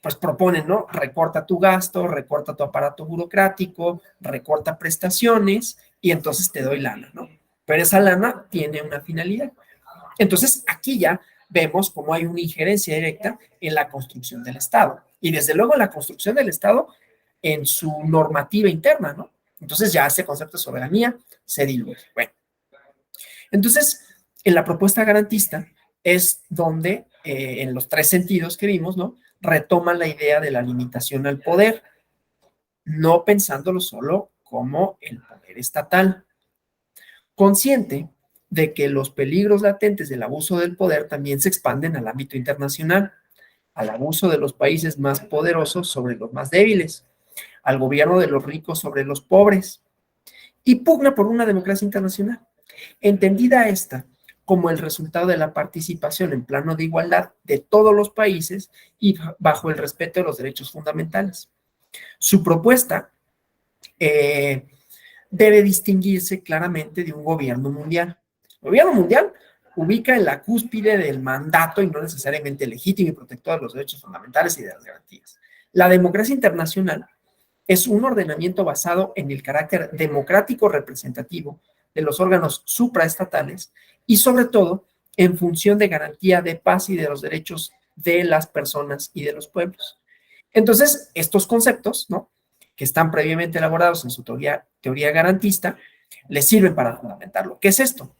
pues proponen, ¿no? Recorta tu gasto, recorta tu aparato burocrático, recorta prestaciones y entonces te doy lana, ¿no? Pero esa lana tiene una finalidad. Entonces, aquí ya vemos cómo hay una injerencia directa en la construcción del Estado. Y desde luego la construcción del Estado en su normativa interna, ¿no? Entonces ya ese concepto de soberanía se diluye. Bueno, entonces en la propuesta garantista es donde, en los tres sentidos que vimos, ¿no? Retoman la idea de la limitación al poder, no pensándolo solo como el poder estatal, consciente de que los peligros latentes del abuso del poder también se expanden al ámbito internacional, al abuso de los países más poderosos sobre los más débiles, al gobierno de los ricos sobre los pobres, y pugna por una democracia internacional, entendida esta como el resultado de la participación en plano de igualdad de todos los países y bajo el respeto de los derechos fundamentales. Su propuesta debe distinguirse claramente de un gobierno mundial. El gobierno mundial ubica en la cúspide del mandato y no necesariamente legítimo y protector de los derechos fundamentales y de las garantías. La democracia internacional es un ordenamiento basado en el carácter democrático representativo de los órganos supraestatales y sobre todo en función de garantía de paz y de los derechos de las personas y de los pueblos. Entonces, estos conceptos, ¿no? Que están previamente elaborados en su teoría garantista, les sirven para fundamentarlo. ¿Qué es esto?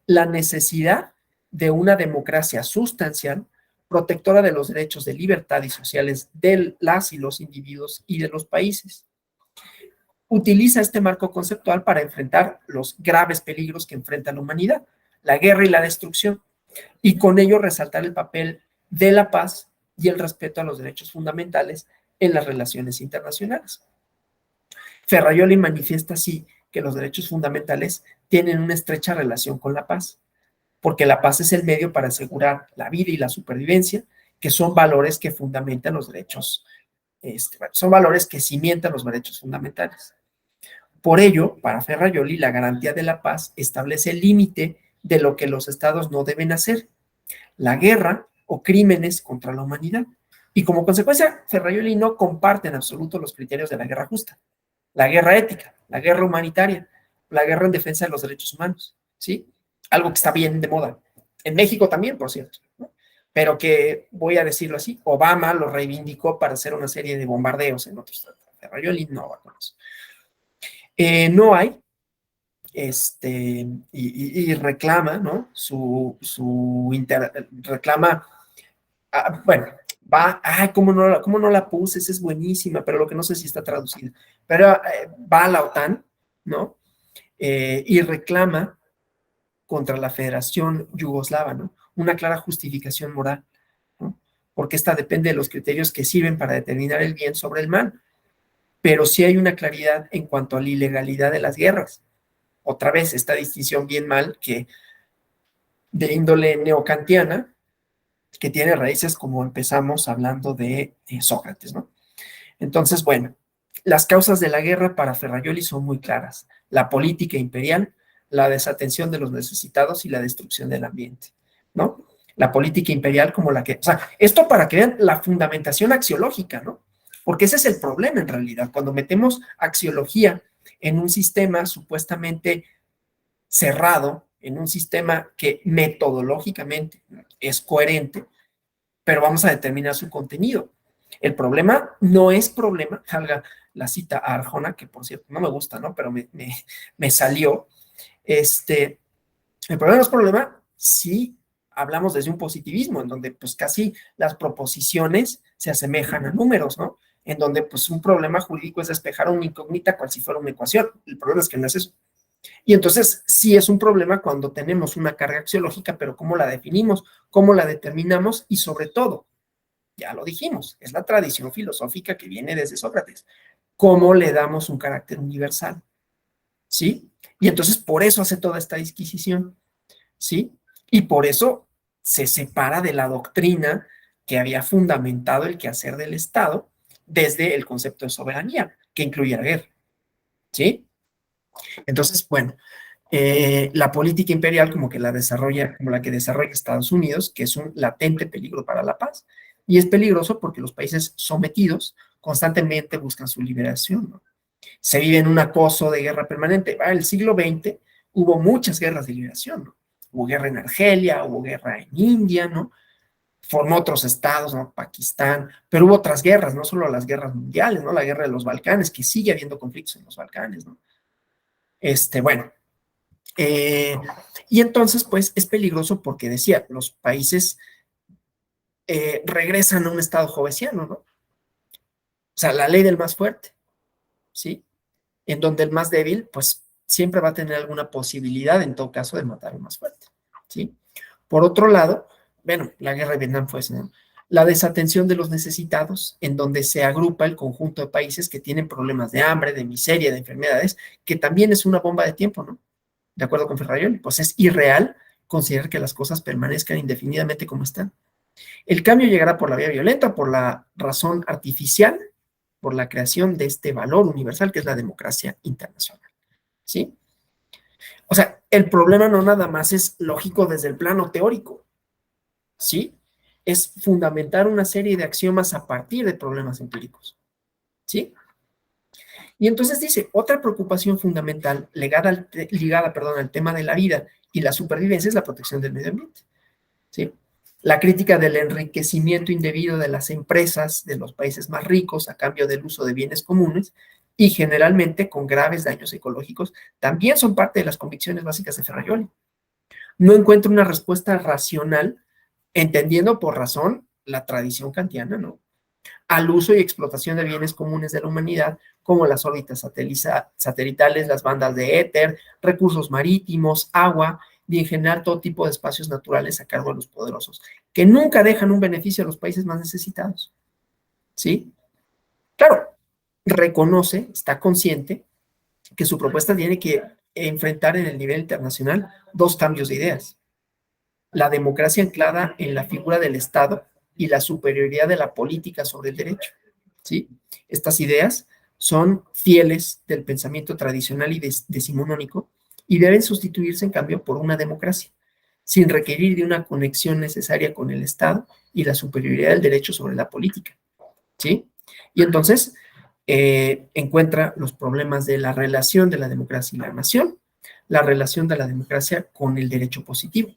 La necesidad de una democracia sustancial, protectora de los derechos de libertad y sociales de las y los individuos y de los países. Utiliza este marco conceptual para enfrentar los graves peligros que enfrenta la humanidad, la guerra y la destrucción, y con ello resaltar el papel de la paz y el respeto a los derechos fundamentales en las relaciones internacionales. Ferrajoli manifiesta así que los derechos fundamentales tienen una estrecha relación con la paz, porque la paz es el medio para asegurar la vida y la supervivencia, que son valores que fundamentan los derechos, son valores que cimientan los derechos fundamentales. Por ello, para Ferrajoli, la garantía de la paz establece el límite de lo que los estados no deben hacer, la guerra o crímenes contra la humanidad. Y como consecuencia, Ferrajoli no comparte en absoluto los criterios de la guerra justa, la guerra ética, la guerra humanitaria, la guerra en defensa de los derechos humanos, ¿sí? Algo que está bien de moda. En México también, por cierto, ¿no? Pero que, voy a decirlo así, Obama lo reivindicó para hacer una serie de bombardeos en otros tratados. Ferrajoli no va con eso. No hay, y reclama, ¿no? Reclama, bueno, va, ¿cómo no la puse? Esa es buenísima, pero lo que no sé si está traducida. Pero va a la OTAN, ¿no? Y reclama contra la Federación Yugoslava, ¿no? Una clara justificación moral, ¿no? Porque esta depende de los criterios que sirven para determinar el bien sobre el mal. Pero sí hay una claridad en cuanto a la ilegalidad de las guerras. Otra vez, esta distinción bien mal que de índole neocantiana, que tiene raíces como empezamos hablando de Sócrates, ¿no? Entonces, bueno, las causas de la guerra para Ferrajoli son muy claras. La política imperial, la desatención de los necesitados y la destrucción del ambiente, ¿no? La política imperial como la que, o sea, esto para que vean la fundamentación axiológica, ¿no? Porque ese es el problema en realidad, cuando metemos axiología en un sistema supuestamente cerrado, en un sistema que metodológicamente es coherente, pero vamos a determinar su contenido. El problema no es problema, salga la cita a Arjona, que por cierto no me gusta, ¿no? Pero me salió. El problema no es problema si hablamos desde un positivismo, en donde pues casi las proposiciones se asemejan a números, ¿no? En donde pues un problema jurídico es despejar una incógnita cual si fuera una ecuación. El problema es que no es eso. Y entonces sí es un problema cuando tenemos una carga axiológica, pero ¿cómo la definimos? ¿Cómo la determinamos? Y sobre todo, ya lo dijimos, es la tradición filosófica que viene desde Sócrates. ¿Cómo le damos un carácter universal? ¿Sí? Y entonces por eso hace toda esta disquisición, ¿sí? Y por eso se separa de la doctrina que había fundamentado el quehacer del Estado desde el concepto de soberanía, que incluye la guerra, ¿sí? Entonces, bueno, la política imperial como que la desarrolla, como la que desarrolla Estados Unidos, que es un latente peligro para la paz. Y es peligroso porque los países sometidos constantemente buscan su liberación, ¿no? Se vive en un acoso de guerra permanente. En el siglo XX hubo muchas guerras de liberación, ¿no? Hubo guerra en Argelia, hubo guerra en India, ¿no? Formó otros estados, ¿no? Pakistán, pero hubo otras guerras, no solo las guerras mundiales, ¿no? La guerra de los Balcanes, que sigue habiendo conflictos en los Balcanes, ¿no? Bueno, eh, y entonces, pues, es peligroso porque decía, los países regresan a un estado jovesiano, ¿no? O sea, la ley del más fuerte, ¿sí? En donde el más débil, pues, siempre va a tener alguna posibilidad, en todo caso, de matar al más fuerte, ¿sí? Por otro lado, bueno, la guerra de Vietnam fue eso, ¿no? La desatención de los necesitados, en donde se agrupa el conjunto de países que tienen problemas de hambre, de miseria, de enfermedades, que también es una bomba de tiempo, ¿no? De acuerdo con Ferrarioli, pues es irreal considerar que las cosas permanezcan indefinidamente como están. El cambio llegará por la vía violenta, por la razón artificial, por la creación de este valor universal que es la democracia internacional, ¿sí? O sea, el problema no nada más es lógico desde el plano teórico, ¿sí? Es fundamentar una serie de axiomas a partir de problemas empíricos, ¿sí? Y entonces dice, otra preocupación fundamental ligada al tema de la vida y la supervivencia es la protección del medio ambiente, ¿sí? La crítica del enriquecimiento indebido de las empresas de los países más ricos a cambio del uso de bienes comunes y generalmente con graves daños ecológicos también son parte de las convicciones básicas de Ferrarioli. No encuentra una respuesta racional, entendiendo por razón la tradición kantiana, ¿no? Al uso y explotación de bienes comunes de la humanidad, como las órbitas satelitales, las bandas de éter, recursos marítimos, agua, y en general todo tipo de espacios naturales a cargo de los poderosos, que nunca dejan un beneficio a los países más necesitados, ¿sí? Claro, reconoce, está consciente que su propuesta tiene que enfrentar en el nivel internacional dos cambios de ideas. La democracia anclada en la figura del Estado y la superioridad de la política sobre el derecho, ¿sí? Estas ideas son fieles del pensamiento tradicional y decimonónico y deben sustituirse en cambio por una democracia, sin requerir de una conexión necesaria con el Estado y la superioridad del derecho sobre la política, ¿sí? Y entonces encuentra los problemas de la relación de la democracia y la nación, la relación de la democracia con el derecho positivo.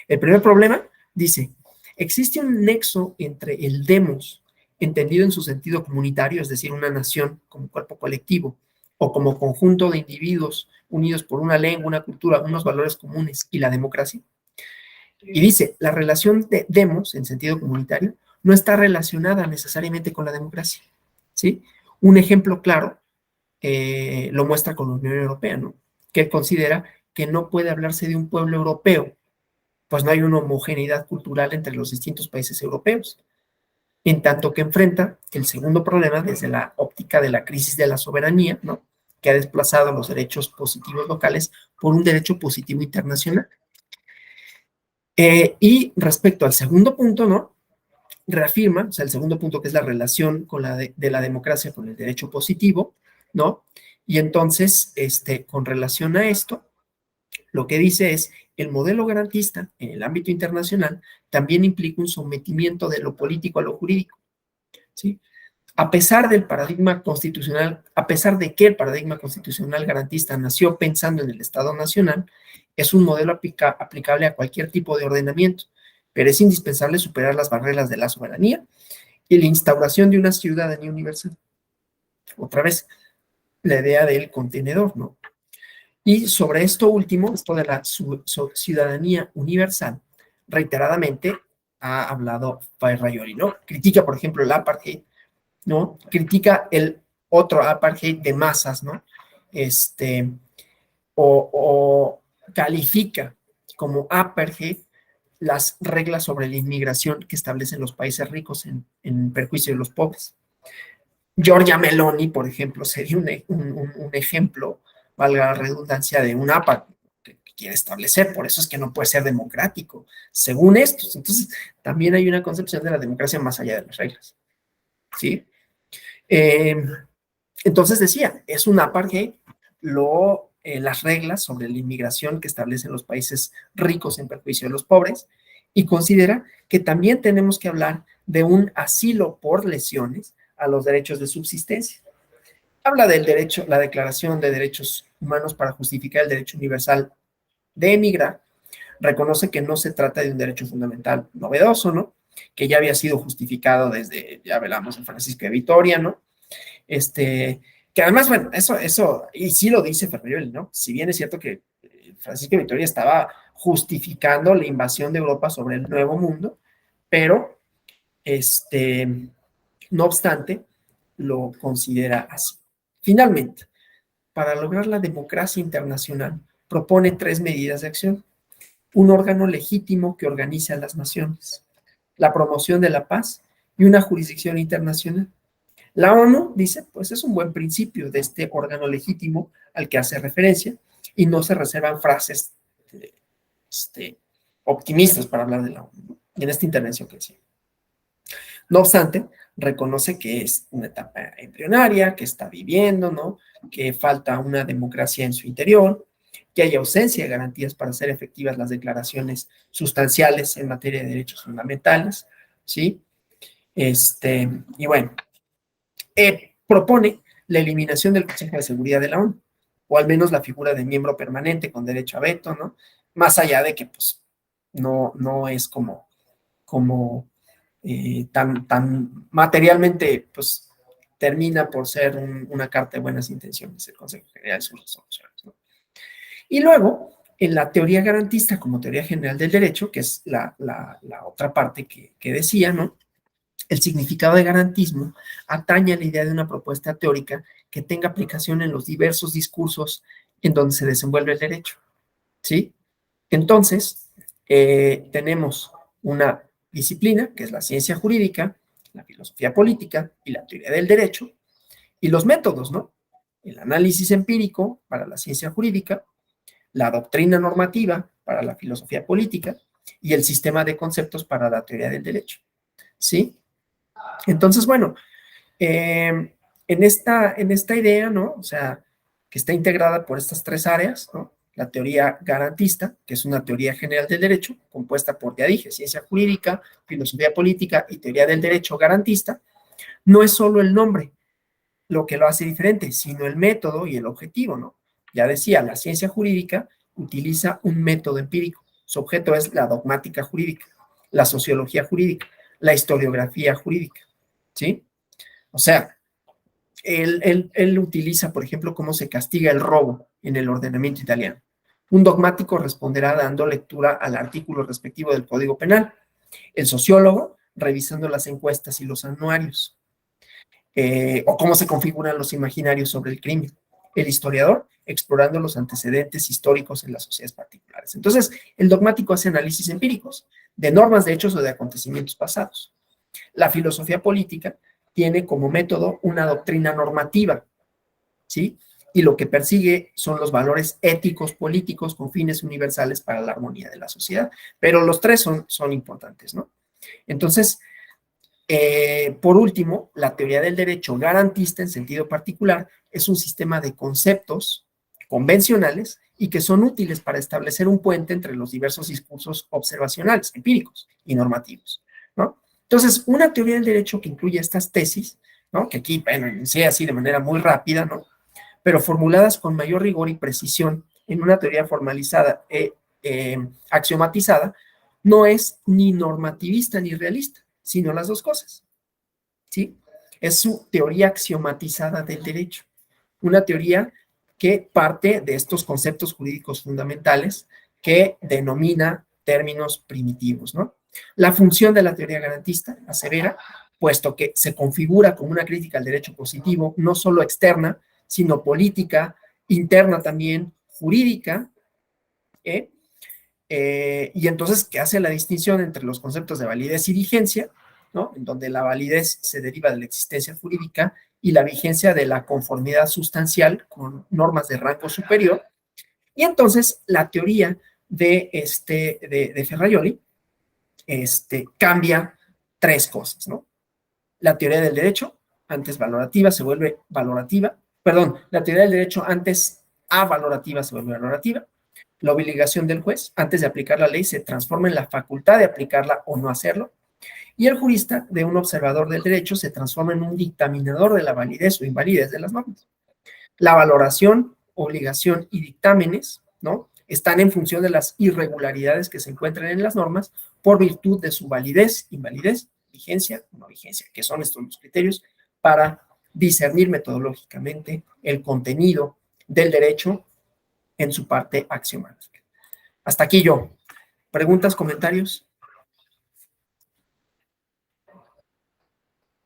El primer problema dice, existe un nexo entre el demos, entendido en su sentido comunitario, es decir, una nación como cuerpo colectivo, o como conjunto de individuos unidos por una lengua, una cultura, unos valores comunes y la democracia. Y dice, la relación de demos, en sentido comunitario, no está relacionada necesariamente con la democracia, ¿sí? Un ejemplo claro lo muestra con la Unión Europea, ¿no? Que él considera que no puede hablarse de un pueblo europeo, pues no hay una homogeneidad cultural entre los distintos países europeos, en tanto que enfrenta el segundo problema desde la óptica de la crisis de la soberanía, ¿no? Que ha desplazado los derechos positivos locales por un derecho positivo internacional. Y respecto al segundo punto, ¿no? Reafirma, o sea, el segundo punto que es la relación con de la democracia con el derecho positivo, ¿no? Y entonces, con relación a esto, lo que dice es, el modelo garantista en el ámbito internacional también implica un sometimiento de lo político a lo jurídico, ¿sí? A pesar del paradigma constitucional, a pesar de que el paradigma constitucional garantista nació pensando en el Estado Nacional, es un modelo aplicable a cualquier tipo de ordenamiento, pero es indispensable superar las barreras de la soberanía y la instauración de una ciudadanía universal. Otra vez, la idea del contenedor, ¿no? Y sobre esto último, esto de la ciudadanía universal, reiteradamente ha hablado Ferraioli, ¿no? Critica, por ejemplo, el apartheid, ¿no? Critica el otro apartheid de masas, ¿no? O califica como apartheid las reglas sobre la inmigración que establecen los países ricos en perjuicio de los pobres. Giorgia Meloni, por ejemplo, sería un ejemplo, valga la redundancia, de un apartheid que quiere establecer, por eso es que no puede ser democrático, según estos. Entonces, también hay una concepción de la democracia más allá de las reglas, ¿sí? Entonces decía, es un apartheid las reglas sobre la inmigración que establecen los países ricos en perjuicio de los pobres, y considera que también tenemos que hablar de un asilo por lesiones a los derechos de subsistencia. Habla del derecho, la Declaración de Derechos Humanos para justificar el derecho universal de emigrar, reconoce que no se trata de un derecho fundamental novedoso, ¿no? Que ya había sido justificado desde, ya hablamos en Francisco de Vitoria, ¿no? Que además, bueno, eso, y sí lo dice Ferraioli, ¿no? Si bien es cierto que Francisco de Vitoria estaba justificando la invasión de Europa sobre el Nuevo Mundo, pero, no obstante, lo considera así. Finalmente, para lograr la democracia internacional, propone 3 medidas de acción. Un órgano legítimo que organice a las naciones, la promoción de la paz y una jurisdicción internacional. La ONU dice, pues es un buen principio de este órgano legítimo al que hace referencia y no se reservan frases optimistas para hablar de la ONU, ¿no? En esta intervención que decía. No obstante, reconoce que es una etapa embrionaria, que está viviendo, ¿no? Que falta una democracia en su interior, que hay ausencia de garantías para hacer efectivas las declaraciones sustanciales en materia de derechos fundamentales, ¿sí? Y bueno, propone la eliminación del Consejo de Seguridad de la ONU, o al menos la figura de miembro permanente con derecho a veto, ¿no? Más allá de que, pues, no es como tan materialmente, pues, termina por ser una carta de buenas intenciones el Consejo General de sus resoluciones, ¿no? Y luego, en la teoría garantista como teoría general del derecho, que es la otra parte que decía, ¿no? El significado de garantismo atañe a la idea de una propuesta teórica que tenga aplicación en los diversos discursos en donde se desenvuelve el derecho, ¿sí? Entonces, tenemos una disciplina, que es la ciencia jurídica, la filosofía política y la teoría del derecho, y los métodos, ¿no? El análisis empírico para la ciencia jurídica, la doctrina normativa para la filosofía política y el sistema de conceptos para la teoría del derecho, ¿sí? Entonces, bueno, en esta idea, ¿no? O sea, que está integrada por estas 3 áreas, ¿no? La teoría garantista, que es una teoría general del derecho, compuesta por, ya dije, ciencia jurídica, filosofía política y teoría del derecho garantista, no es solo el nombre lo que lo hace diferente, sino el método y el objetivo, ¿no? Ya decía, la ciencia jurídica utiliza un método empírico. Su objeto es la dogmática jurídica, la sociología jurídica, la historiografía jurídica, ¿sí? O sea, él utiliza, por ejemplo, cómo se castiga el robo en el ordenamiento italiano. Un dogmático responderá dando lectura al artículo respectivo del Código Penal. El sociólogo, revisando las encuestas y los anuarios. O cómo se configuran los imaginarios sobre el crimen. El historiador, explorando los antecedentes históricos en las sociedades particulares. Entonces, el dogmático hace análisis empíricos de normas de hechos o de acontecimientos pasados. La filosofía política tiene como método una doctrina normativa, ¿sí? Y lo que persigue son los valores éticos políticos con fines universales para la armonía de la sociedad. Pero los 3 son importantes, ¿no? Entonces, por último, la teoría del derecho garantista en sentido particular es un sistema de conceptos convencionales y que son útiles para establecer un puente entre los diversos discursos observacionales, empíricos y normativos, ¿no? Entonces, una teoría del derecho que incluye estas tesis ¿no? Que aquí, bueno, enuncié así de manera muy rápida, ¿no? Pero formuladas con mayor rigor y precisión en una teoría formalizada axiomatizada, no es ni normativista ni realista, sino las dos cosas, ¿sí? Es su teoría axiomatizada del derecho, una teoría que parte de estos conceptos jurídicos fundamentales que denomina términos primitivos, ¿no? La función de la teoría garantista asevera, puesto que se configura como una crítica al derecho positivo, no solo externa, sino política, interna también, jurídica, ¿eh? Y entonces, ¿qué hace la distinción entre los conceptos de validez y vigencia? ¿No? En donde la validez se deriva de la existencia jurídica y la vigencia de la conformidad sustancial con normas de rango superior. Y entonces, la teoría de Ferraioli cambia tres cosas, ¿no? La teoría del derecho, antes valorativa, se vuelve valorativa. Perdón, la teoría del derecho antes avalorativa se vuelve valorativa. La obligación del juez, antes de aplicar la ley, se transforma en la facultad de aplicarla o no hacerlo. Y el jurista, de un observador del derecho, se transforma en un dictaminador de la validez o invalidez de las normas. La valoración, obligación y dictámenes, ¿no? Están en función de las irregularidades que se encuentran en las normas por virtud de su validez, invalidez, vigencia o no vigencia, que son estos los criterios para discernir metodológicamente el contenido del derecho en su parte axiomática. Hasta aquí yo. ¿Preguntas, comentarios?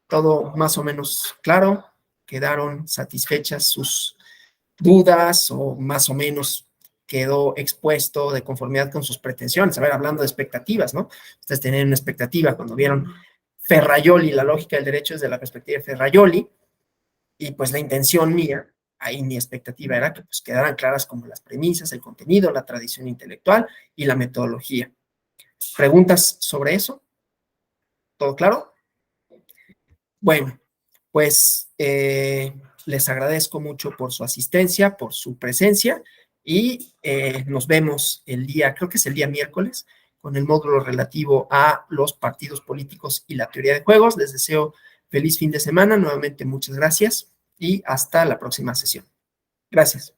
¿Todo más o menos claro? ¿Quedaron satisfechas sus dudas o más o menos quedó expuesto de conformidad con sus pretensiones? A ver, hablando de expectativas, ¿no? Ustedes tenían una expectativa cuando vieron Ferraioli, la lógica del derecho desde la perspectiva de Ferraioli, y pues la intención mía, ahí mi expectativa era que pues quedaran claras como las premisas, el contenido, la tradición intelectual y la metodología. ¿Preguntas sobre eso? ¿Todo claro? Bueno, pues les agradezco mucho por su asistencia, por su presencia y nos vemos el día, creo que es el día miércoles, con el módulo relativo a los partidos políticos y la teoría de juegos. Les deseo feliz fin de semana. Nuevamente, muchas gracias y hasta la próxima sesión. Gracias.